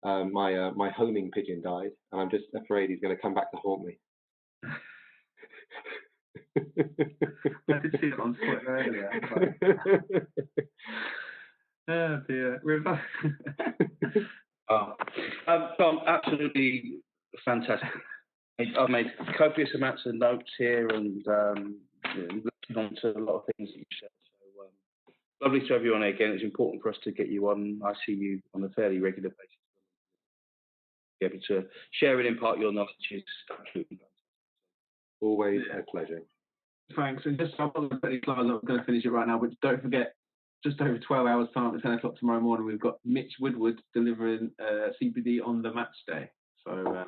My homing pigeon died, and I'm just afraid he's going to come back to haunt me. I did see it on Twitter earlier. Oh dear, River. Tom, absolutely fantastic. I've made copious amounts of notes here and looking on to a lot of things that you said. So lovely to have you on again. It's important for us to get you on. I see you on a fairly regular basis. Be able to share and impart your knowledge is absolutely fantastic. Always a pleasure. Thanks. And just I'm going to finish it right now, but don't forget, just over 12 hours time at 10 o'clock tomorrow morning, we've got Mitch Woodward delivering CPD on the match day. So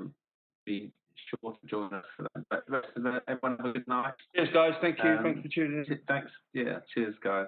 be sure to join us for that. But everyone have a good night. Cheers, guys. Thank you. Thanks for tuning in. Thanks. Yeah. Cheers, guys.